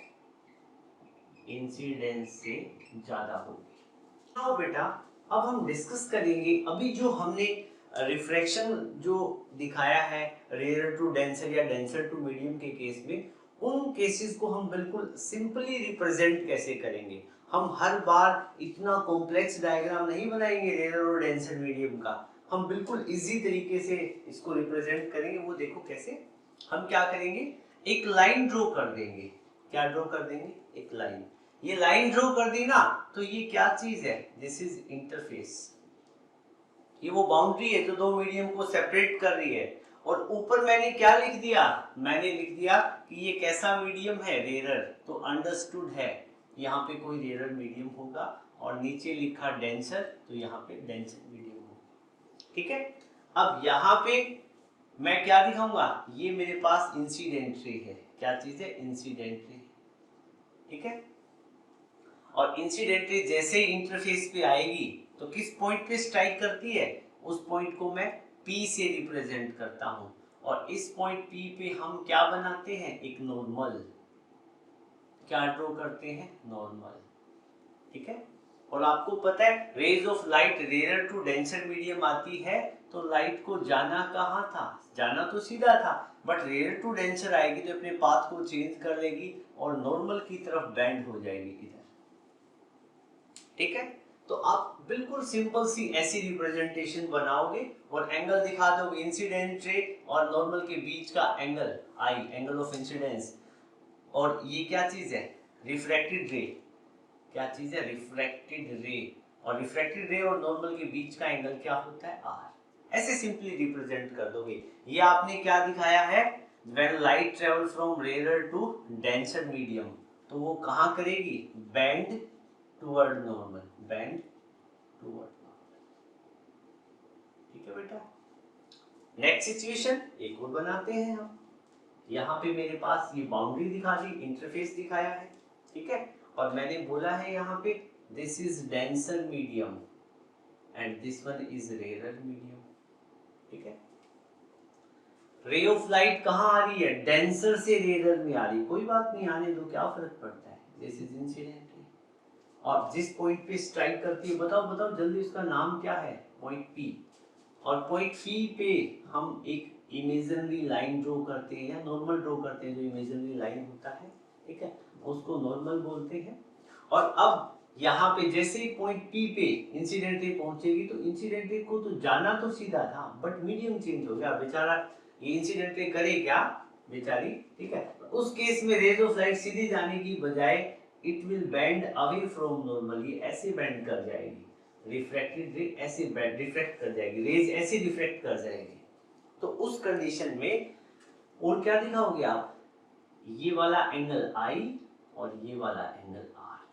इंसिडेंस से ज्यादा होगी। तो बेटा अब हम डिस्कस करेंगे, अभी जो हमने रिफ्रैक्शन जो दिखाया है रेयर टू डेंसर या डेंसर टू मीडियम के केस में, उन केसेस को हम बिल्कुल सिंपली रिप्रेजेंट कैसे करेंगे। हम हर बार इतना कॉम्प्लेक्स डायग्राम नहीं बनाएंगे रेयर और डेंसर मीडियम का, हम बिल्कुल इजी तरीके से इसको रिप्रेजेंट करेंगे। वो देखो कैसे, हम क्या करेंगे, एक लाइन ड्रॉ कर देंगे, क्या ड्रॉ कर देंगे, एक लाइन। ये लाइन ड्रॉ कर दी ना, तो ये क्या चीज है, दिस इज इंटरफेस। ये वो बाउंड्री है जो दो मीडियम को सेपरेट कर रही है। और ऊपर मैंने क्या लिख दिया, मैंने लिख दिया कि ये कैसा मीडियम है, रेरर, तो अंडरस्टूड है यहाँ पे कोई रेरर मीडियम होगा। और नीचे लिखा डेंसर, तो यहाँ पे डेंसर मीडियम होगा। ठीक है, अब यहाँ पे मैं क्या दिखाऊंगा, ये मेरे पास इंसिडेंट रे है। क्या चीज है, इंसिडेंट रे। ठीक है, और इंसिडेंट रे जैसे ही इंटरफेस पे आएगी तो किस पॉइंट पे स्ट्राइक करती है, उस पॉइंट को मैं P से रिप्रेजेंट करता हूं। और इस पॉइंट P पे हम क्या बनाते हैं, एक नॉर्मल, क्या ड्रॉ करते हैं, नॉर्मल। ठीक है, और आपको पता है rays of light rare to denser medium आती है, तो लाइट को जाना कहाँ था, जाना तो सीधा था, बट रेयर टू डेंसर आएगी तो अपने पाथ को चेंज कर लेगी और नॉर्मल की तरफ बेंड हो जाएगी इधर। ठीक है, तो आप बिल्कुल सिंपल सी ऐसी रिप्रेजेंटेशन बनाओगे और एंगल दिखा दोगे, इंसिडेंट रे और नॉर्मल के बीच का angle I, angle of incidence. और ये क्या चीज है, रिफ्रैक्टेड रे। क्या चीज है, रिफ्रैक्टेड रे। और रिफ्रैक्टेड रे और नॉर्मल के बीच का एंगल क्या होता है, आर। ऐसे सिंपली रिप्रेजेंट कर दोगे। ये आपने क्या दिखाया है, when light travel from rare to denser medium, तो वो कहाँ करेगी, bend toward normal, bend toward normal. ठीक है बेटा, नेक्स्ट सिचुएशन एक और बनाते हैं हम। यहाँ पे मेरे पास ये बाउंड्री दिखा दी, इंटरफेस दिखाया है। ठीक है, और मैंने बोला है यहाँ पे this is denser medium and this one is rare medium. ठीक है, रे ऑफ लाइट कहाँ आ रही है, डेंसर से रेयर में आ रही, कोई बात नहीं, आने दो, क्या फर्क पड़ता है, दिस इज इंसिडेंट। और जिस पॉइंट पे स्ट्राइक करती है, बताओ बताओ जल्दी, उसका नाम क्या है, पॉइंट पी। और पॉइंट पी पे हम एक इमेजिनरी लाइन ड्रॉ करते हैं या नॉर्मल ड्रॉ करते हैं, जो इमेजिनरी लाइन होता है, ठीक है, उसको नॉर्मल बोलते हैं। और अब यहाँ पे जैसे ही पॉइंट पी पे इंसिडेंट रे पहुंचेगी, तो इंसिडेंट रे को तो जाना तो सीधा था, बट मीडियम चेंज हो गया, बेचारा ये इंसिडेंट रे करे क्या, बेचारी। ठीक है, उस केस में रेज ऑफ लाइट सीधे जाने की बजाय it will bend away from normal, ये ऐसे बेंड कर जाएगी, रिफ्रैक्टेड रे ऐसे बेंड रिफ्लेक्ट कर जाएगी, रेज ऐसे रिफ्लेक्ट कर जाएगी। तो उस कंडीशन में और क्या दिखाओगे आप, ये वाला एंगल आई और ये वाला एंगल आर।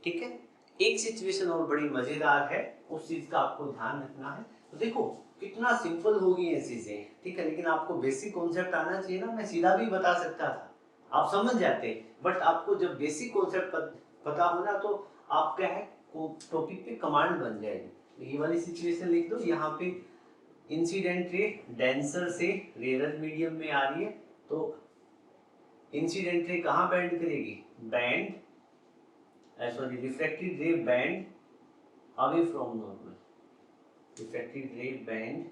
ठीक है, एक सिचुएशन और बड़ी मजेदार है, उस चीज का आपको ध्यान रखना है। तो देखो कितना सिंपल होगी ये चीजें, ठीक है, लेकिन आपको बेसिक कॉन्सेप्ट आना चाहिए ना, मैं सीधा भी बता सकता था, आप समझ जाते, बट आपको जब बेसिक कॉन्सेप्ट पता हो ना, तो आप क्या है, टॉपिक पे कमांड बन जाएगी। ये वाली सिचुएशन लिख दो, यहाँ पे इंसिडेंट रे डेंसर से रेयर मीडियम में आ रही है, तो इंसिडेंट रे कहाँ बेंड करेगी, bend sorry reflected ray bend away from normal, reflected ray bend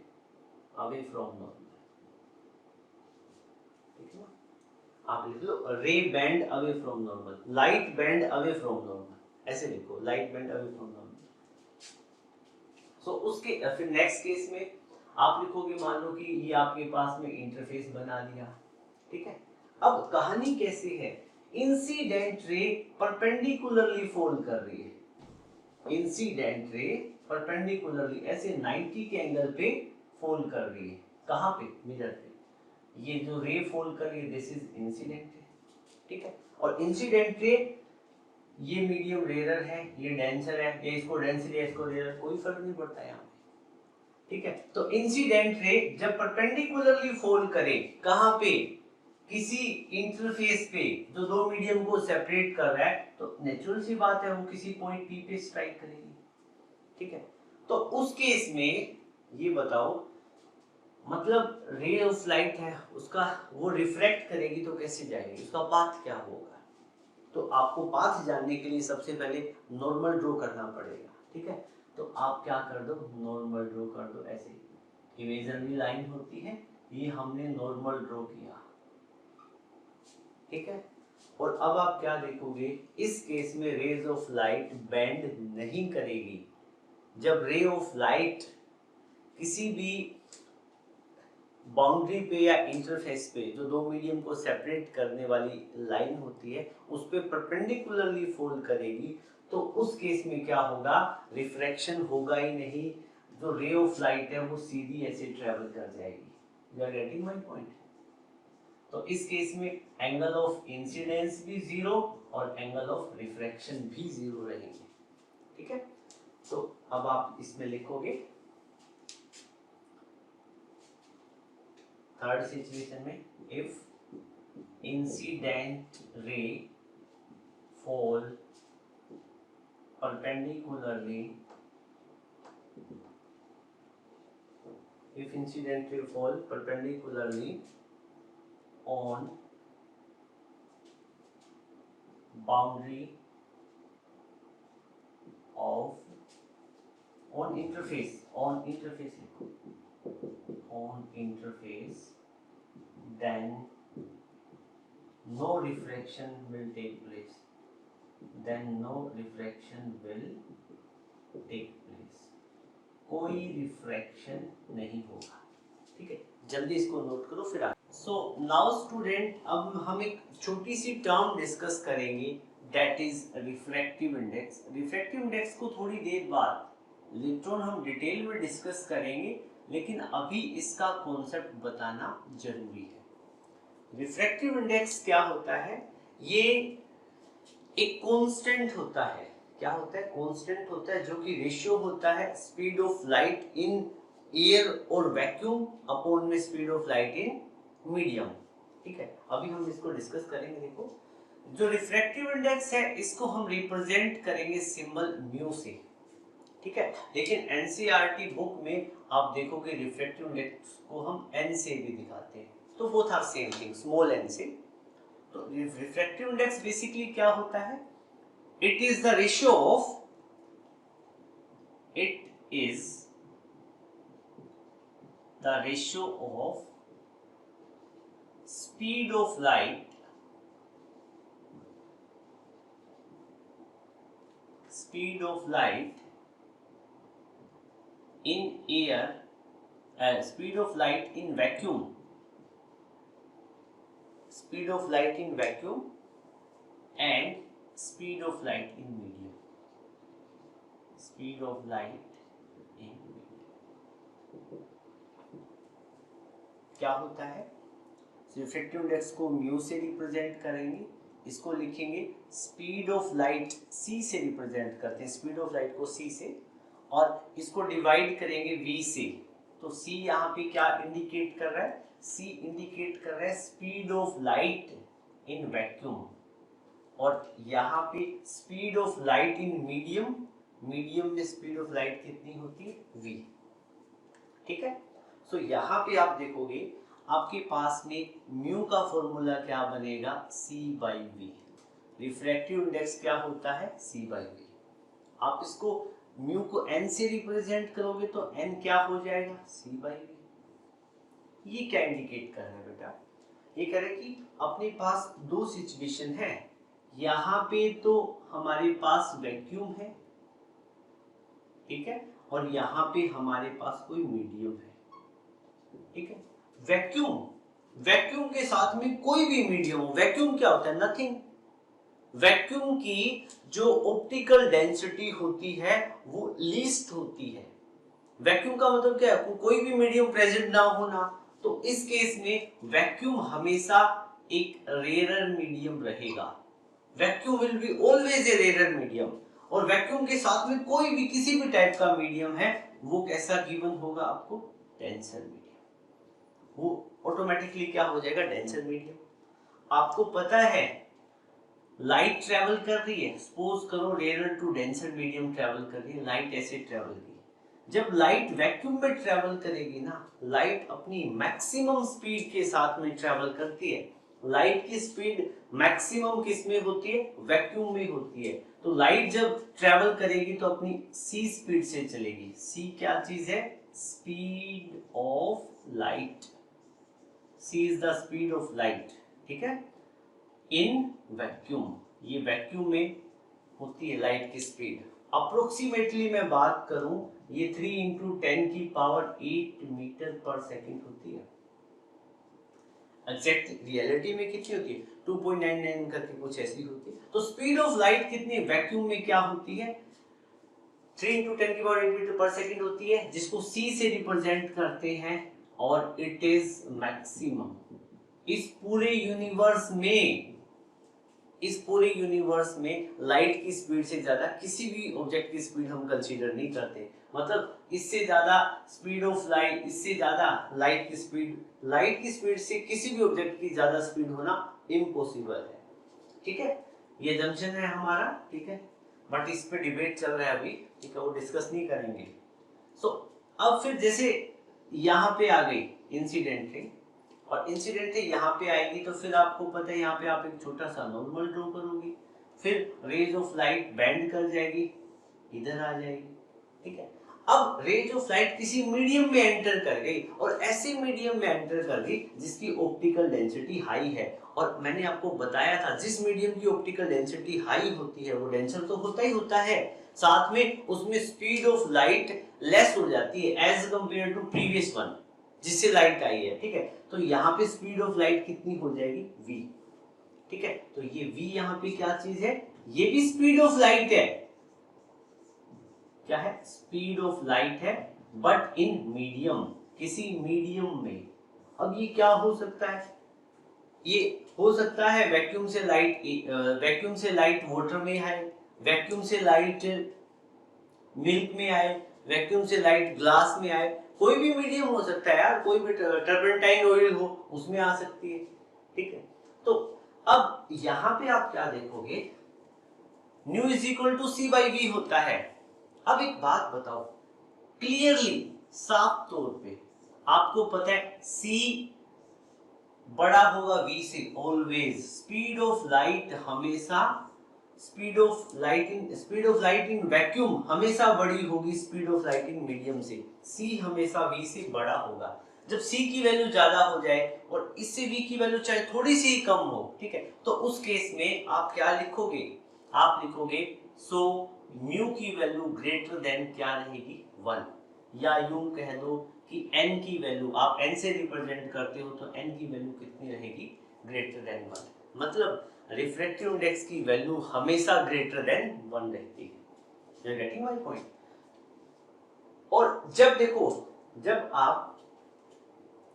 away from normal. ठीक है ना, आप लिख लो ray bend away from normal, light bend away from normal, ऐसे लिखो, light bend away from normal. So उसके फिर नेक्स्ट केस में आप लिखोगे, मान लो कि ये आपके पास में इंटरफेस बना दिया। ठीक है, अब कहानी कैसे है, इंसिडेंट रे परपेंडिकुलरली फॉल कर रही है, इंसिडेंट रे परपेंडिकुलरली ऐसे 90 के एंगल पे फॉल कर रही है, कहां पे, मिरर पे। ये जो रे फॉल कर रही है, दिस इज इंसिडेंट रे। ठीक है, और इंसिडेंट रे ये मीडियम रेयर है, ये डेंसर है, ये इसको डेंसर है, इसको रेयर, कोई फर्क नहीं पड़ता यहाँ पे। ठीक है, तो इंसिडेंट रे जब परपेंडिकुलरली फॉल करे, कहां पे, किसी इंटरफेस पे जो दो मीडियम को सेपरेट कर रहा है, तो नेचुरल सी बात है वो किसी पॉइंट पी पे स्ट्राइक करेगी। ठीक है, तो उस केस में ये बताओ, मतलब रे ऑफ लाइट है उसका, वो रिफ्लेक्ट करेगी तो कैसे जाएगी, उसका पाथ क्या होगा। तो आपको पाथ जानने के लिए सबसे पहले नॉर्मल ड्रॉ करना पड़ेगा। ठीक है, तो आप क्या कर दो, नॉर्मल ड्रॉ कर दो, ऐसे इमेजिनरी लाइन होती है, ये हमने नॉर्मल ड्रॉ किया। ठीक है, और अब आप क्या देखोगे, इस केस में रेज ऑफ लाइट बेंड नहीं करेगी। जब रे ऑफ लाइट किसी भी बाउंड्री पे या इंटरफेस पे जो दो मीडियम को सेपरेट करने वाली लाइन होती है उस पे परपेंडिकुलरली फॉल करेगी, तो उस केस में क्या होगा, रिफ्रैक्शन होगा ही नहीं, जो रे ऑफ लाइट है वो सीधी ऐसे ट्रेवल कर जाएगी। You are getting my point. तो इस केस में एंगल ऑफ इंसिडेंस भी जीरो और एंगल ऑफ रिफ्रैक्शन भी जीरो रहेंगे। ठीक है, तो अब आप इसमें लिखोगे थर्ड सिचुएशन में, if incident ray fall perpendicularly, if incident ray fall perpendicularly on boundary of on interface then no refraction will take place, कोई रिफ्रैक्शन नहीं होगा। ठीक है, जल्दी इसको नोट करो फिर आगे। सो नाउ स्टूडेंट, अब हम एक छोटी सी टर्म डिस्कस करेंगे, that is refractive index. Refractive index को थोड़ी देर बाद लेटर ऑन हम डिटेल में डिस्कस करेंगे, लेकिन अभी इसका कॉन्सेप्ट बताना जरूरी है। रिफ्रैक्टिव इंडेक्स क्या होता है, ये एक कांस्टेंट होता है। क्या होता है, कांस्टेंट होता है, जो कि रेशियो होता है speed of light in air और वैक्यूम अपॉन में speed of light in medium. ठीक है, अभी हम इसको डिस्कस करेंगे। देखो, जो रिफ्रैक्टिव इंडेक्स है इसको हम रिप्रेजेंट करेंगे सिंबल म्यू से। ठीक है, लेकिन एनसीईआरटी बुक में आप देखोगे रिफ्रैक्टिव इंडेक्स को हम एन से भी दिखाते हैं, तो वो था सेम थिंग, स्मॉल एन से। तो रिफ्रैक्टिव इंडेक्स बेसिकली क्या होता है, it is the ratio of speed of light in air, speed of light in vacuum and speed of light in medium. क्या होता है, रिफ्रैक्टिव इंडेक्स को म्यू से रिप्रेजेंट करेंगे, इसको लिखेंगे स्पीड ऑफ लाइट, सी से रिप्रेजेंट करते हैं स्पीड ऑफ लाइट को, सी से, और इसको डिवाइड करेंगे वी से। तो सी यहाँ पे क्या इंडिकेट कर रहा है, सी इंडिकेट कर रहा है speed of light in vacuum, और यहाँ पे speed of light in medium में स्पीड ऑफ लाइट कितनी होती है, वी। ठीक है, सो यहाँ पे आप देखोगे आपके पास में म्यू का फॉर्मूला क्या बनेगा, C by V. Refractive index क्या होता है, C बाई वी। आप इसको म्यू को n से रिप्रेजेंट करोगे तो n क्या हो जाएगा, C बाई वी। ये क्या इंडिकेट कर रहा है बेटा, ये कह रहा है कि अपने पास दो सिचुएशन है, यहाँ पे तो हमारे पास वैक्यूम है, ठीक है, और यहाँ पे हमारे पास कोई मीडियम है। ठीक है, वैक्यूम के साथ में कोई भी मीडियम हो, वैक्यूम क्या होता है, नथिंग। वैक्यूम की जो ऑप्टिकल डेंसिटी होती है वो लीस्ट होती है। वैक्यूम का मतलब क्या है, कोई भी मीडियम प्रेजेंट ना होना, तो इस केस में वैक्यूम हमेशा एक रेयर मीडियम रहेगा। Vacuum will be always a rare medium, और वैक्यूम के साथ में कोई भी किसी भी टाइप का मीडियम है वो कैसा गिवन होगा आपको, डेंसर मीडियम। वो ऑटोमेटिकली क्या हो जाएगा, डेंसर मीडियम। आपको पता है लाइट ट्रेवल कर रही है, सपोज करो rare to denser medium travel कर रही है, लाइट ऐसे ट्रेवल की, जब लाइट वैक्यूम में ट्रेवल करेगी ना, लाइट अपनी मैक्सिमम स्पीड के साथ में ट्रेवल करती है। लाइट की स्पीड मैक्सिमम किस में होती है, वैक्यूम में होती है। तो लाइट जब ट्रेवल करेगी तो अपनी c स्पीड से चलेगी। c क्या चीज है, speed of light. c is the speed of light, ठीक है, इन वैक्यूम। ये वैक्यूम में होती है लाइट की स्पीड। अप्रोक्सीमेटली मैं बात करूं, ये 3 × 10⁸ मीटर पर सेकंड होती है। एग्जैक्ट रियलिटी में कितनी होती है 2.99 करके कुछ ऐसी होती है। तो स्पीड ऑफ लाइट कितनी वैक्यूम में क्या होती है 3 × 10⁸ मीटर पर सेकंड होती है, जिसको c से रिप्रेजेंट करते हैं, और इट इज मैक्सिमम इस पूरे यूनिवर्स में लाइट की स्पीड से ज्यादा किसी भी ऑब्जेक्ट की स्पीड हम कंसीडर नहीं करते। मतलब इससे ज्यादा स्पीड ऑफ लाइट, इससे ज्यादा लाइट की स्पीड से किसी भी ऑब्जेक्ट की ज्यादा स्पीड होना इम्पॉसिबल है। ठीक है, ये जंक्शन है हमारा। ठीक है, बट इस पे डिबेट चल रहा है अभी। ठीक है, वो डिस्कस नहीं करेंगे। सो अब फिर जैसे यहाँ पे आ गई इंसिडेंटली, और इंसिडेंटली यहाँ पे आएगी तो फिर आपको पता है यहाँ पे आप एक छोटा सा नॉर्मल ड्रॉ करोगे, फिर रेज ऑफ लाइट बेंड कर जाएगी, इधर आ जाएगी। ठीक है, अब रेज ऑफ लाइट किसी मीडियम में एंटर कर गई, और ऐसे मीडियम में एंटर कर गई जिसकी ऑप्टिकल डेंसिटी हाई है। और मैंने आपको बताया था जिस मीडियम की ऑप्टिकल डेंसिटी हाई होती है वो डेंसर तो होता ही होता है, साथ में उसमें स्पीड ऑफ लाइट लेस हो जाती है as compared to previous one जिससे लाइट आई है। ठीक है, तो यहाँ पे स्पीड ऑफ लाइट कितनी हो जाएगी v। ठीक है, तो ये v यहाँ पे क्या चीज है, ये भी स्पीड ऑफ लाइट है। क्या है, स्पीड ऑफ लाइट है, बट इन मीडियम, किसी मीडियम में। अब ये क्या हो सकता है, ये हो सकता है वैक्यूम से लाइट वाटर में आए, वैक्यूम से लाइट मिल्क में आए, वैक्यूम से लाइट ग्लास में आए, कोई भी मीडियम हो सकता है यार, कोई भी टर्पेंटाइन ऑयल हो उसमें आ सकती है। ठीक है, तो अब यहां पे आप क्या देखोगे, nu is equal to C by V होता है। अब एक बात बताओ क्लियरली, साफ तौर पे आपको पता है सी बड़ा होगा v से ऑलवेज। स्पीड ऑफ लाइट हमेशा, speed of light in vacuum हमेशा बड़ी होगी speed of light in medium से। c हमेशा v से बड़ा होगा। जब c की वैल्यू ज्यादा हो जाए और इससे v की वैल्यू चाहे थोड़ी सी ही कम हो, ठीक है, तो उस केस में आप क्या लिखोगे, आप लिखोगे सो म्यू की वैल्यू ग्रेटर देन क्या रहेगी 1, या यूं कह दो कि n की वैल्यू, आप n से रिप्रेजेंट करते हो तो n की वैल्यू कितनी रहेगी ग्रेटर देन 1। मतलब रिफ्रैक्टिव इंडेक्स की वैल्यू हमेशा ग्रेटर देन 1 रहती है। You are getting my point. और जब देखो, जब आप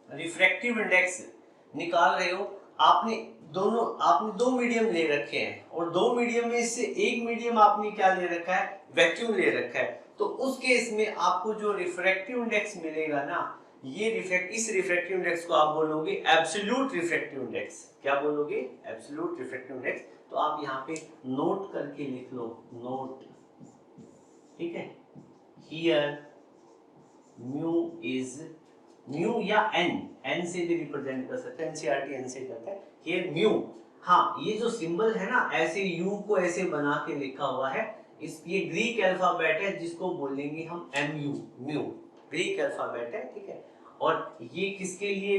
रिफ्रैक्टिव इंडेक्स निकाल रहे हो, आपने दो मीडियम ले रखे हैं, और दो मीडियम में से एक मीडियम आपने क्या ले रखा है, वैक्यूम ले रखा है। तो उस केस में आपको जो रिफ्रैक्टिव इंडेक्स मिलेगा ना, इस रिफ्रैक्टिव इंडेक्स को आप बोलोगे एब्सोल्यूट रिफ्रैक्टिव इंडेक्स। क्या बोलोगे, एब्सोल्यूट रिफ्रैक्टिव इंडेक्स। तो आप यहाँ पे नोट करके लिख लो, नोट। ठीक है, हियर म्यू या एन से भी रिप्रेजेंट कर सकते हैं, एनसीईआरटी एन से करता है। हियर म्यू, हाँ ये जो सिंबल है ना, ऐसे यू को ऐसे बना के लिखा हुआ है, ये ग्रीक अल्फाबेट है जिसको बोलेंगे हम एमयू, म्यू ग्रीक अल्फाबेट है। ठीक है, और ये किसके लिए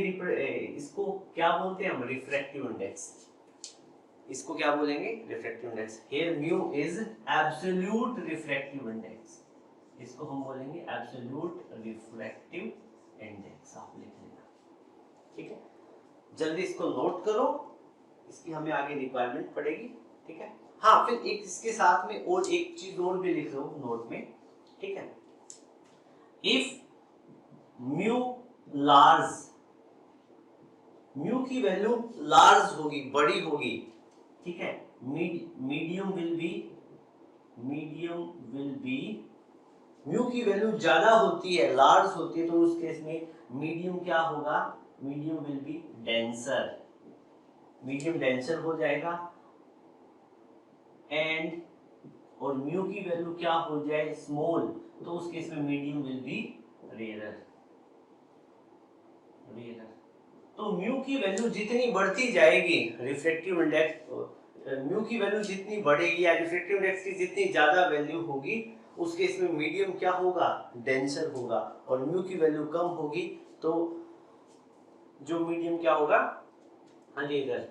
इसको क्या बोलते हैं हम, रिफ्रैक्टिव इंडेक्स। इसको क्या बोलेंगे, refractive index. Here mu is absolute refractive index, इसको हम बोलेंगे एब्सोल्यूट रिफ्रैक्टिव इंडेक्स। आप लिख लेना। ठीक है, जल्दी इसको नोट करो, इसकी हमें आगे रिक्वायरमेंट पड़ेगी। ठीक है, हाँ फिर एक इसके साथ में और एक चीज और भी लिख लो नोट में। ठीक है, इफ म्यू लार्ज, म्यू की वैल्यू लार्ज होगी, बड़ी होगी, ठीक है, मीडियम विल बी, म्यू की वैल्यू ज्यादा होती है, लार्ज होती है, तो उस केस में मीडियम क्या होगा, medium will be denser, medium denser हो जाएगा। एंड और म्यू की वैल्यू क्या हो जाए, स्मॉल, तो उस केस में मीडियम विल बी रेयर। तो म्यू की वैल्यू जितनी बढ़ती जाएगी, रिफ्रैक्टिव इंडेक्स, म्यू की वैल्यू जितनी बढ़ेगी या रिफ्रैक्टिव इंडेक्स की जितनी ज्यादा वैल्यू होगी, उस केस में मीडियम क्या होगा, डेंसर होगा। और म्यू की वैल्यू कम होगी तो जो मीडियम क्या होगा, हाँ जी इधर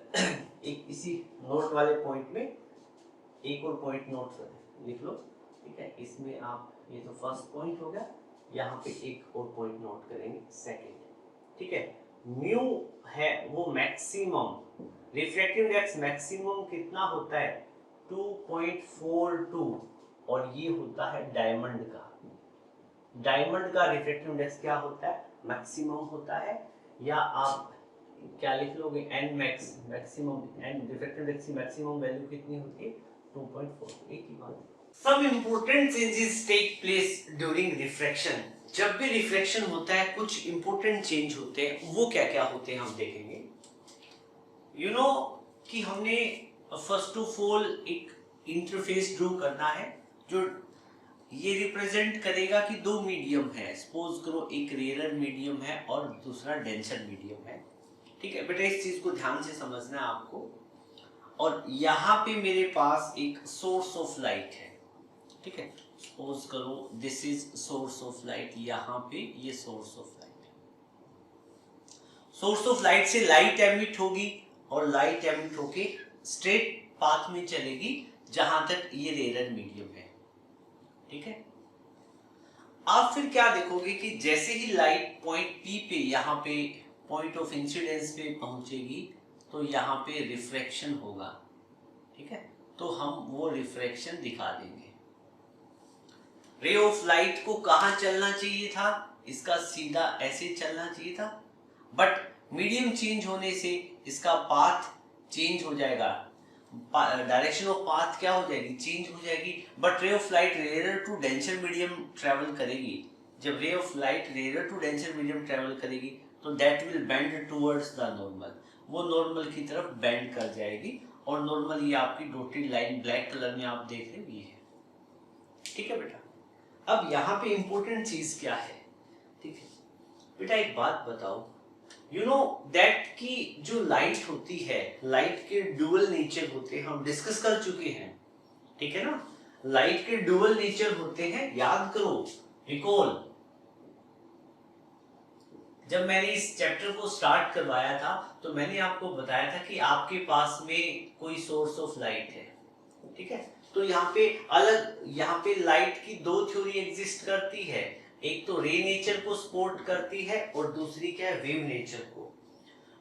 एक इसी नोट वाले पॉइंट में एक और पॉइंट नोट लिख लो। ठीक है, इसमें आप, ये तो फर्स्ट पॉइंट हो गया, यहाँ पे एक और पॉइंट नोट करेंगे, सेकंड। ठीक है, म्यू है वो मैक्सिमम, रिफ्रैक्टिव इंडेक्स मैक्सिमम कितना होता है 2.42, और ये होता है डायमंड का। डायमंड का रिफ्रैक्टिव इंडेक्स क्या होता है, मैक्सिमम होता है, या आप क्या लिख लोगे n max, maximum n refractive index की मैक्सिमम वैल्यू कितनी होती है 2.4, एक ही बात है। Some important changes take place during refraction। जब भी रिफ्रैक्शन होता है कुछ इंपॉर्टेंट चेंज होते हैं, वो क्या क्या होते हैं हम देखेंगे। यू नो कि हमने फर्स्ट ऑफ ऑल एक इंटरफेस ड्रॉ करना है जो ये रिप्रेजेंट करेगा कि दो मीडियम है, सपोज करो एक रेयर मीडियम है और दूसरा डेंसर मीडियम है। ठीक है बेटा, इस चीज को ध्यान से समझना है आपको। और यहाँ पे मेरे पास एक सोर्स ऑफ लाइट है, ठीक है, सपोज करो this is source of light, यहाँ पे ये सोर्स ऑफ लाइट है। सोर्स ऑफ लाइट से लाइट एमिट होगी और लाइट एमिट होके स्ट्रेट पाथ में चलेगी जहां तक ये रेयर मीडियम है। ठीक है, आप फिर क्या देखोगे कि जैसे ही लाइट पॉइंट पी पे, यहाँ पे पॉइंट ऑफ इंसिडेंस पे पहुंचेगी तो यहाँ पे रिफ्रैक्शन होगा। ठीक है, तो हम वो रिफ्रैक्शन दिखा देंगे। रे ऑफ लाइट को कहां चलना चाहिए था, इसका सीधा ऐसे चलना चाहिए था, बट मीडियम चेंज होने से इसका पाथ चेंज हो जाएगा, डायरेक्शन ऑफ पाथ क्या हो जाएगी, चेंज हो जाएगी। But ray of light rare to denser medium travel करेगी। जब ray of light rare to denser medium travel करेगी तो that will bend towards the normal, वो नॉर्मल की तरफ बेंड कर जाएगी। और नॉर्मल ये आपकी डॉटेड लाइन ब्लैक कलर में आप देख रहे हो ये है। ठीक है बेटा, अब यहाँ पे इंपॉर्टेंट चीज क्या है, ठीक है बेटा, एक बात बताओ, यू नो दैट कि जो लाइट होती है, लाइट के डुअल नेचर होते हैं, हम डिस्कस कर चुके हैं। ठीक है ना, लाइट के डुअल नेचर होते हैं, याद करो, रिकॉल। जब मैंने इस चैप्टर को स्टार्ट करवाया था तो मैंने आपको बताया था कि आपके पास में कोई सोर्स ऑफ लाइट है। ठीक है, तो यहाँ पे अलग, यहाँ पे लाइट की दो थ्योरी एग्जिस्ट करती है, एक तो रे नेचर को सपोर्ट करती है और दूसरी क्या है, वेव नेचर को।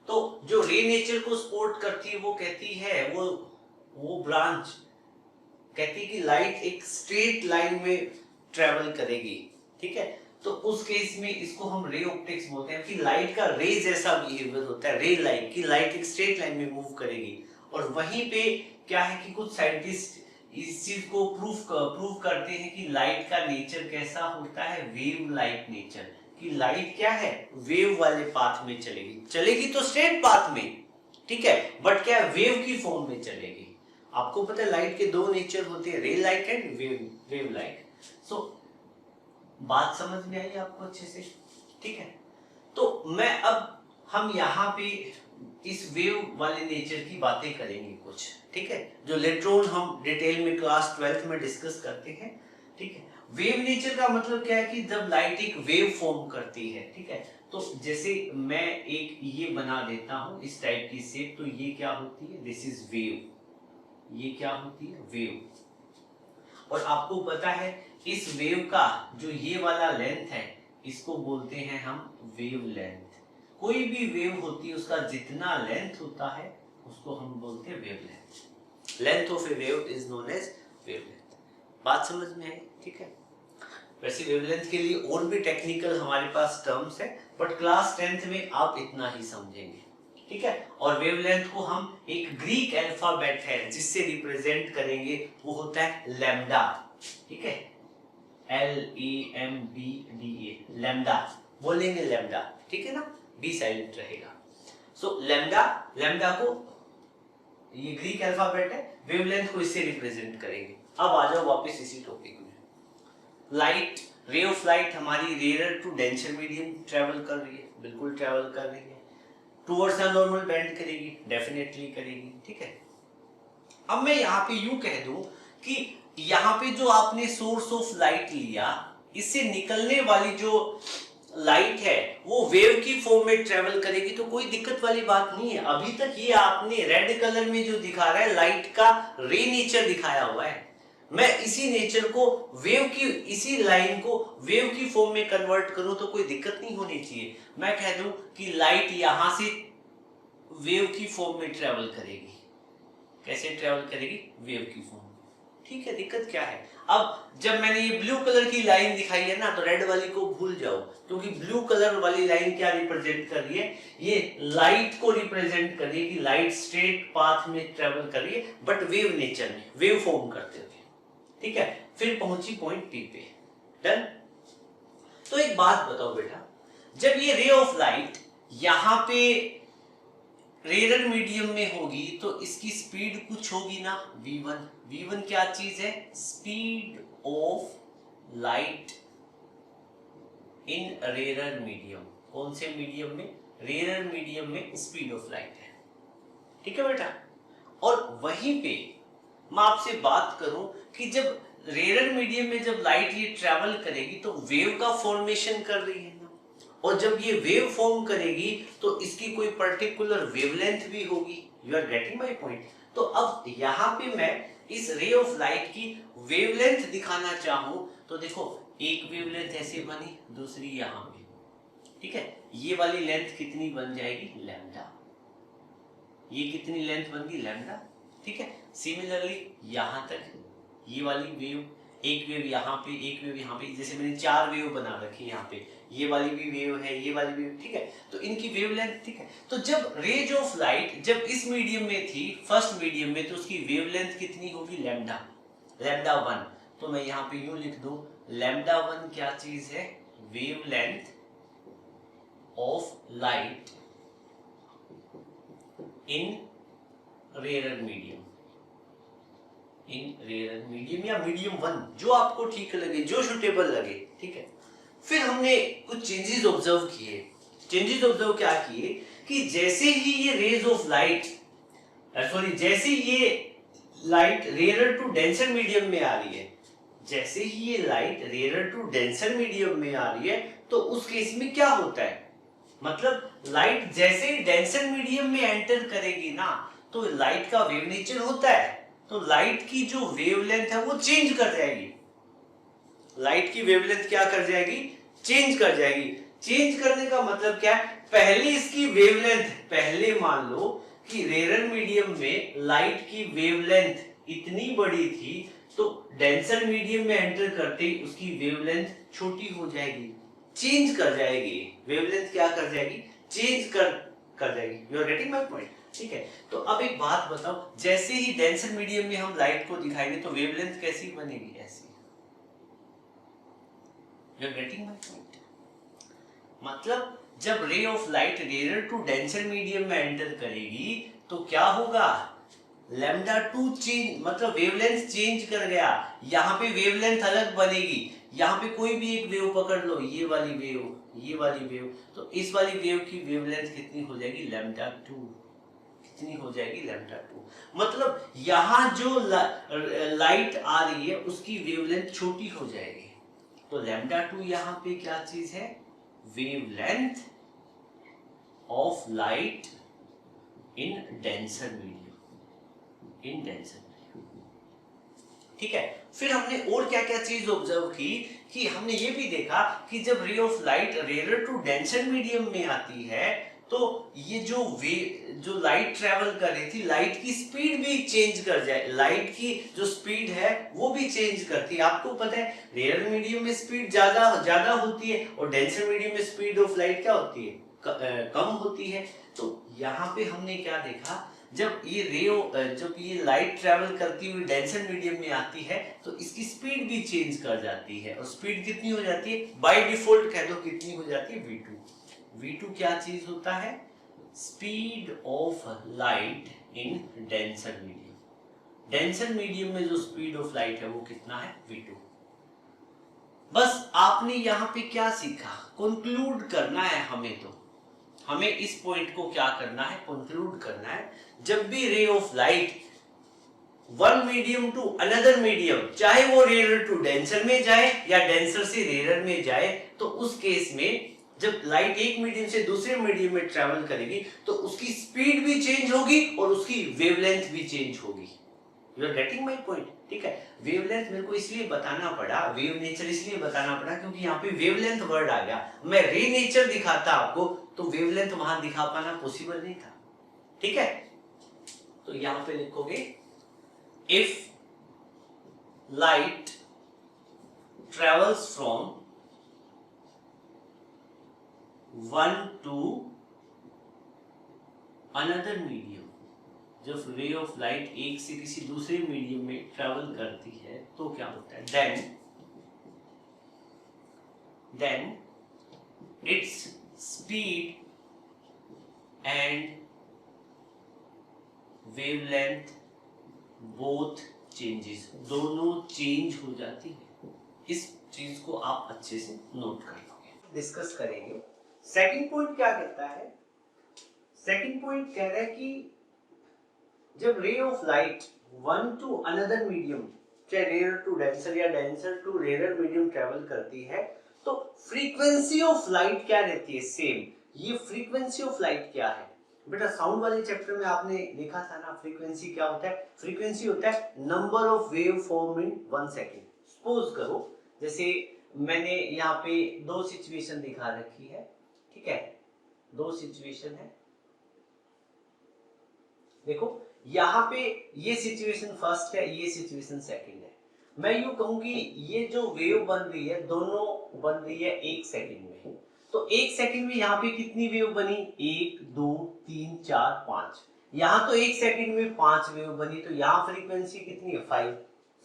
तो जो रे नेचर को सपोर्ट करती है वो कहती है, वो ब्रांच कहती है कि लाइट एक स्ट्रेट लाइन में ट्रेवल करेगी। ठीक है, तो उस केस में इसको हम रे ऑप्टिक्स बोलते हैं कि लाइट का रे जैसा बिहेवियर होता है, रे लाइट की लाइट एक स्ट्रेट लाइन में मूव करेगी। और वहीं पे क्या है कि कुछ साइंटिस्ट इस चीज को प्रूव करते हैं कि लाइट का नेचर कैसा होता है, वेव लाइक नेचर, कि लाइट क्या है, वेव वाले पाथ में चलेगी तो स्ट्रेट पाथ में, ठीक है, बट क्या वेव की फॉर्म में चलेगी। आपको पता है लाइट के दो नेचर होते हैं, रे लाइक एंड वेव लाइक। सो बात समझ में आई आपको अच्छे से? ठीक है, तो मैं अब हम यहाँ पे इस वेव वाले नेचर की बातें करेंगे कुछ, ठीक है, जो लेटर ऑन हम डिटेल में क्लास 12th में डिस्कस करते हैं। ठीक है, वेव नेचर का मतलब क्या है कि जब लाइट एक वेव फॉर्म करती है, ठीक है, तो जैसे मैं एक ये बना देता हूं इस टाइप की शेप, तो ये क्या होती है, दिस इज वेव, ये क्या होती है, वेव। और आपको पता है इस वेव का जो ये वाला लेंथ है इसको बोलते हैं हम वेव लेंथ। कोई भी वेव होती है उसका जितना लेंथ होता है उसको हम बोलते हैं wave length. Length of a wave is known as wave length. बात समझ में आई? ठीक है, वैसे वेवलेंथ के लिए और भी टेक्निकल हमारे पास टर्म्स है, बट क्लास 10th में आप इतना ही समझेंगे। ठीक है, और वेवलेंथ को हम एक ग्रीक अल्फाबेट है जिससे रिप्रेजेंट करेंगे, वो होता है लैम्डा। ठीक है, LAMBDA, लैम्डा बोलेंगे, लैम्डा, ठीक है ना, बी साइलेंट रहेगा। सो लैम्डा को, ये ग्रीक अल्फाबेट है, वेवलेंथ को इससे रिप्रेजेंट करेंगे। अब आ जाओ वापस इसी टॉपिक में। लाइट, रे ऑफ लाइट हमारी rare to denser medium travel कर रही है, बिल्कुल ट्रेवल कर रही है। टुवर्ड्स द नॉर्मल बेंड करेगी, डेफिनेटली करेगी। ठीक है, अब मैं यहाँ पे यूं कह दूं कि यहाँ पे जो आपने सोर्स ऑफ लाइट लिया, इससे निकलने वाली जो लाइट है वो वेव की फॉर्म में ट्रेवल करेगी, तो कोई दिक्कत वाली बात नहीं है। अभी तक ये आपने रेड कलर में जो दिखा रहा है लाइट का रे नेचर दिखाया हुआ है, मैं इसी नेचर को वेव की, इसी लाइन को वेव की फॉर्म में कन्वर्ट करूं तो कोई दिक्कत नहीं होनी चाहिए। मैं कह दूं कि लाइट यहां से वेव की फॉर्म में ट्रेवल करेगी। कैसे ट्रेवल करेगी? वेव की फॉर्म में। ठीक है, दिक्कत क्या है? अब जब मैंने ये ब्लू कलर की लाइन दिखाई है ना, तो रेड वाली को भूल जाओ, क्योंकि ब्लू कलर वाली लाइन क्या रिप्रेजेंट कर रही है? ये लाइट को रिप्रेजेंट कर रही है कि लाइट स्ट्रेट पाथ में ट्रेवल कर रही है, बट वेव नेचर में, वेव फॉर्म करते हुए। ठीक है, फिर पहुंची पॉइंट पी पे। डन। तो एक बात बताओ बेटा, जब ये रे ऑफ लाइट यहां पे रेयर मीडियम में होगी तो इसकी स्पीड कुछ होगी ना, v1। v1 क्या चीज है? Speed of light in rare medium. कौन से मीडियम में? रेयर मीडियम में स्पीड ऑफ लाइट है। ठीक है बेटा। और वहीं पे मैं आपसे बात करूं कि जब रेयर मीडियम में जब लाइट ये ट्रैवल करेगी तो वेव का फॉर्मेशन कर रही है ना, और जब ये वेव फॉर्म करेगी तो इसकी कोई पर्टिकुलर वेवलेंथ भी होगी। You are getting my point? तो अब यहाँ पे मैं इस रे ऑफ लाइट की वेवलेंथ दिखाना चाहूं तो देखो, एक वेवलेंथ ऐसे बनी, दूसरी यहाँ पे। ठीक है, ये वाली लेंथ कितनी बन जाएगी? लैम्डा। ये कितनी लेंथ बन गई? लैम्डा। ठीक है, सिमिलरली यहां तक ये वाली वेव, एक वेव यहाँ पे, एक वेव यहाँ पे, जैसे मैंने 4 वेव बना रखी है यहाँ पे, ये वाली भी वेव है, ये वाली वेव। ठीक है, तो इनकी वेवलेंथ। ठीक है, तो जब रेज ऑफ लाइट जब इस मीडियम में थी, फर्स्ट मीडियम में, तो उसकी वेवलेंथ कितनी होगी? लैम्डा। लैम्डा 1। तो मैं यहाँ पे यूं लिख दूं, लैम्डा 1 क्या चीज है? Wavelength of light in rare medium. In rare medium या मीडियम 1, जो आपको ठीक लगे, जो सुटेबल लगे। ठीक है, फिर हमने कुछ चेंजेस ऑब्जर्व किए। चेंजेस ऑब्जर्व क्या किए कि जैसे ही ये रेज ऑफ लाइट, सॉरी, जैसे ये light rare to denser medium में आ रही है, जैसे ही ये light rare to denser medium में आ रही है, तो उस केस में क्या होता है? मतलब लाइट जैसे ही डेंसर मीडियम में एंटर करेगी ना, तो लाइट का वेव नेचर होता है, तो लाइट की जो वेवलेंथ है वो चेंज कर जाएगी। लाइट की वेवलेंथ क्या कर जाएगी? चेंज कर जाएगी। चेंज करने का मतलब क्या है? पहले इसकी वेवलेंथ, पहले मान लो कि रेयर मीडियम में लाइट की वेवलेंथ इतनी बड़ी थी, तो डेंसर मीडियम में एंटर करते ही उसकी वेवलेंथ छोटी हो जाएगी, चेंज कर जाएगी। वेवलेंथ क्या कर जाएगी? चेंज कर जाएगी। You are getting my point? ठीक है, तो अब एक बात बताओ, जैसे ही डेंसर मीडियम में हम लाइट को दिखाएंगे तो वेवलेंथ कैसी बनेगी? ऐसी। You are getting my point? मतलब जब ray of light rare to denser medium में एंटर करेगी तो क्या होगा? लैम्डा 2 चेंज, मतलब वेवलेंथ चेंज कर गया। यहाँ पे वेवलेंथ अलग बनेगी। यहाँ पे कोई भी एक वेव पकड़ लो, ये वाली वेव, ये वाली वेव, तो इस वाली वेव की वेवलेंथ कितनी हो जाएगी? लैम्डा 2। कितनी हो जाएगी? लैम्डा 2। मतलब यहाँ जो लाइट आ रही है उसकी वेवलेंथ छोटी हो जाएगी। तो लैम्डा 2 यहाँ पे क्या चीज है? Wavelength of light in denser medium. In denser medium. ठीक है, फिर हमने और क्या क्या चीज ऑब्जर्व की कि हमने ये भी देखा कि जब ray of light rare to denser medium में आती है तो ये जो लाइट ट्रेवल कर रही थी, लाइट की स्पीड भी चेंज कर जाए। लाइट की जो स्पीड है वो भी चेंज करती है। आपको पता है रेयर मीडियम में स्पीड ज्यादा होती है और डेंसर मीडियम में स्पीड ऑफ लाइट क्या होती है? कम होती है। तो यहाँ पे हमने क्या देखा, जब ये लाइट ट्रेवल करती हुई डेंसर मीडियम में आती है तो इसकी स्पीड भी चेंज कर जाती है। और स्पीड कितनी हो जाती है? बाय डिफॉल्ट कह दो कितनी हो जाती है? v2। v2 क्या चीज होता है? Speed of light in denser medium. Denser medium में जो स्पीड ऑफ लाइट है वो कितना है? v2। बस आपने यहाँ पे क्या सीखा? कंक्लूड करना है हमें इस पॉइंट को क्या करना है? कंक्लूड करना है। जब भी ray of light one medium to another medium, चाहे वो रेयर टू डेंसर में जाए या डेंसर से रेयर में जाए, तो उस केस में जब लाइट एक मीडियम से दूसरे मीडियम में ट्रैवल करेगी तो उसकी स्पीड भी चेंज होगी और उसकी वेवलेंथ भी चेंज होगी। You are getting my point, ठीक है। वेवलेंथ मेरे को इसलिए बताना पड़ा, वेव नेचर इसलिए बताना पड़ा क्योंकि यहाँ पे वेवलेंथ वर्ड आ गया। मैं रे नेचर दिखाता आपको तो वेवलेंथ वहां दिखा पाना पॉसिबल नहीं था, ठीक है। तो यहां पे लिखोगे if light travels from one to another medium, जब रे ऑफ लाइट एक से किसी दूसरे मीडियम में ट्रेवल करती है तो क्या होता है, then it's speed and wavelength both changes, दोनों चेंज हो जाती है। इस चीज को आप अच्छे से नोट कर लोगे, डिस्कस करेंगे। सेकंड पॉइंट क्या कहता है, सेकंड पॉइंट कह रहा है कि जब ray of light one to another medium, चाहे रेयर टू डेंसर या denser to rare medium travel करती है तो फ्रीक्वेंसी ऑफ लाइट क्या रहती है, सेम। ये फ्रीक्वेंसी ऑफ लाइट क्या है बेटा, साउंड वाले चैप्टर में आपने देखा था ना, फ्रीक्वेंसी क्या होता है, फ्रीक्वेंसी होता है number of wave form in 1 second. Suppose करो जैसे मैंने यहाँ पे दो सिचुएशन दिखा रखी है, ठीक है, दो सिचुएशन है, देखो यहाँ पे ये सिचुएशन फर्स्ट है, ये सिचुएशन सेकंड है। मैं यूं कहूं कि ये जो वेव बन रही है दोनों बन रही है 1 सेकंड में, तो 1 सेकंड में यहाँ पे कितनी वेव बनी, 1 2 3 4 5, यहाँ तो 1 सेकंड में 5 वेव बनी, तो यहाँ फ्रीक्वेंसी कितनी है 5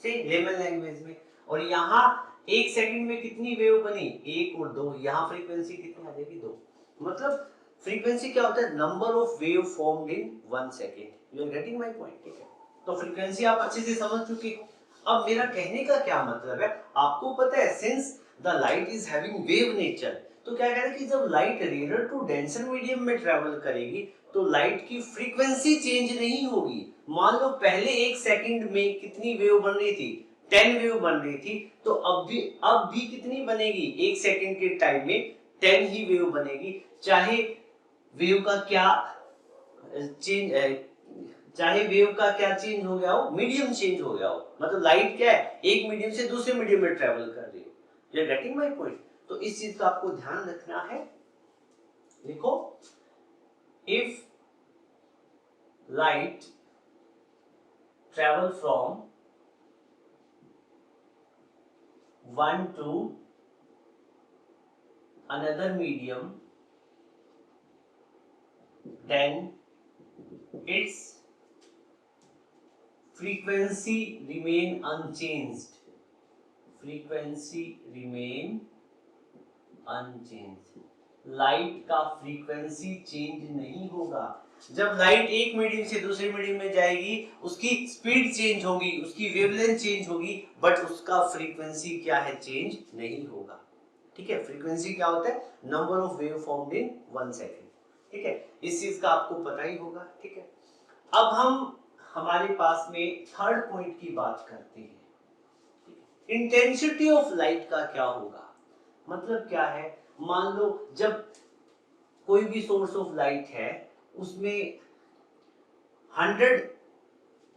से लेमन लैंग्वेज में। और यहाँ 1 सेकंड में कितनी वेव बनी, 1 और 2, यहाँ फ्रीक्वेंसी कितनी आ जाएगी 2। मतलब फ्रीक्वेंसी क्या होता है, number of wave formed in 1 second. You are getting my point, ठीक है। तो फ्रीक्वेंसी आप अच्छे से समझ चुके हो। अब मेरा कहने का क्या मतलब है, आपको पता है since the light is having wave nature, तो क्या कह रहा है कि जब light rare to denser medium में ट्रेवल करेगी तो लाइट की फ्रीक्वेंसी चेंज नहीं होगी। मान लो पहले 1 सेकंड में कितनी वेव बन रही थी, 10 वेव बन रही थी, तो अब भी कितनी बनेगी, 1 सेकंड के टाइम में 10 ही वेव बनेगी, चाहे वेव का क्या चेंज, चाहे वेव का क्या चेंज हो गया हो, मीडियम चेंज हो गया हो। मतलब लाइट क्या है, एक मीडियम से दूसरे मीडियम में ट्रेवल कर रही हो। You are getting my point. तो इस चीज का आपको ध्यान रखना है। लिखो if light travel from one to another medium then its frequency remain unchanged, frequency remain unchanged, light का फ्रीक्वेंसी चेंज नहीं होगा। जब लाइट एक मीडियम से दूसरे मीडियम में जाएगी उसकी स्पीड चेंज होगी, उसकी वेवलेंथ चेंज होगी, बट उसका फ्रीक्वेंसी क्या है, चेंज नहीं होगा, ठीक है। फ्रीक्वेंसी क्या होता है, number of wave formed in 1 second, ठीक है। इस चीज का आपको पता ही होगा, ठीक है। अब हम हमारे पास में थर्ड पॉइंट की बात करते हैं। इंटेंसिटी ऑफ लाइट का क्या होगा, मतलब क्या है, मान लो जब कोई भी सोर्स ऑफ लाइट है उसमें 100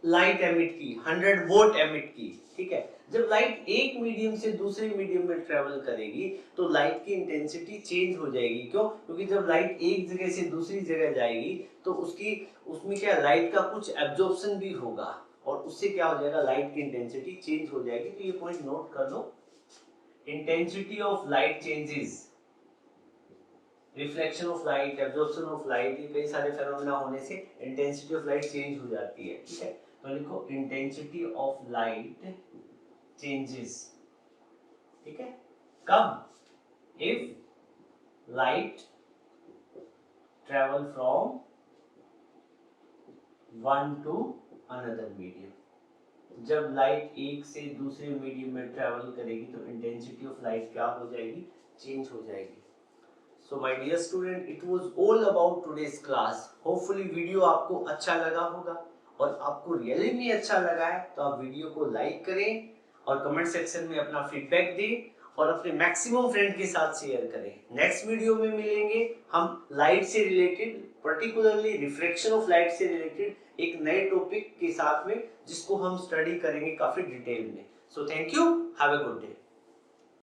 लाइट एमिट की, 100 वोट एमिट की, ठीक है। जब लाइट एक मीडियम से दूसरे मीडियम में ट्रेवल करेगी तो लाइट की इंटेंसिटी चेंज हो जाएगी। क्यों? क्योंकि जब लाइट एक जगह से दूसरी जगह जाएगी तो उसमें क्या, लाइट का कुछ एब्जॉर्प्शन भी होगा और उससे क्या हो जाएगा, लाइट की इंटेंसिटी चेंज हो जाएगी। तो ये पॉइंट नोट कर लो, intensity of light changes, reflection of light, absorption of light, ये कई सारे फेनोमेना होने से इंटेंसिटी ऑफ लाइट चेंज हो जाती है, ठीक है। तो लिखो इंटेंसिटी ऑफ लाइट चेंजेस, ठीक है, कब, if light travel from one to another medium, जब लाइट एक से दूसरे मीडियम में ट्रेवल करेगी तो इंटेंसिटी ऑफ लाइट क्या हो जाएगी, चेंज हो जाएगी। So my dear student, it was all about today's class. Hopefully video आपको अच्छा लगा होगा, और आपको रियली में अच्छा लगा है तो आप वीडियो को लाइक करें और कमेंट सेक्शन में अपना फीडबैक दें। और अपने मैक्सिमम फ्रेंड के साथ शेयर करें। नेक्स्ट वीडियो में मिलेंगे हम लाइट से related, particularly refraction of light से रिलेटेड एक नए टॉपिक के साथ में, जिसको हम स्टडी करेंगे काफी डिटेल में। So thank you, have a good day.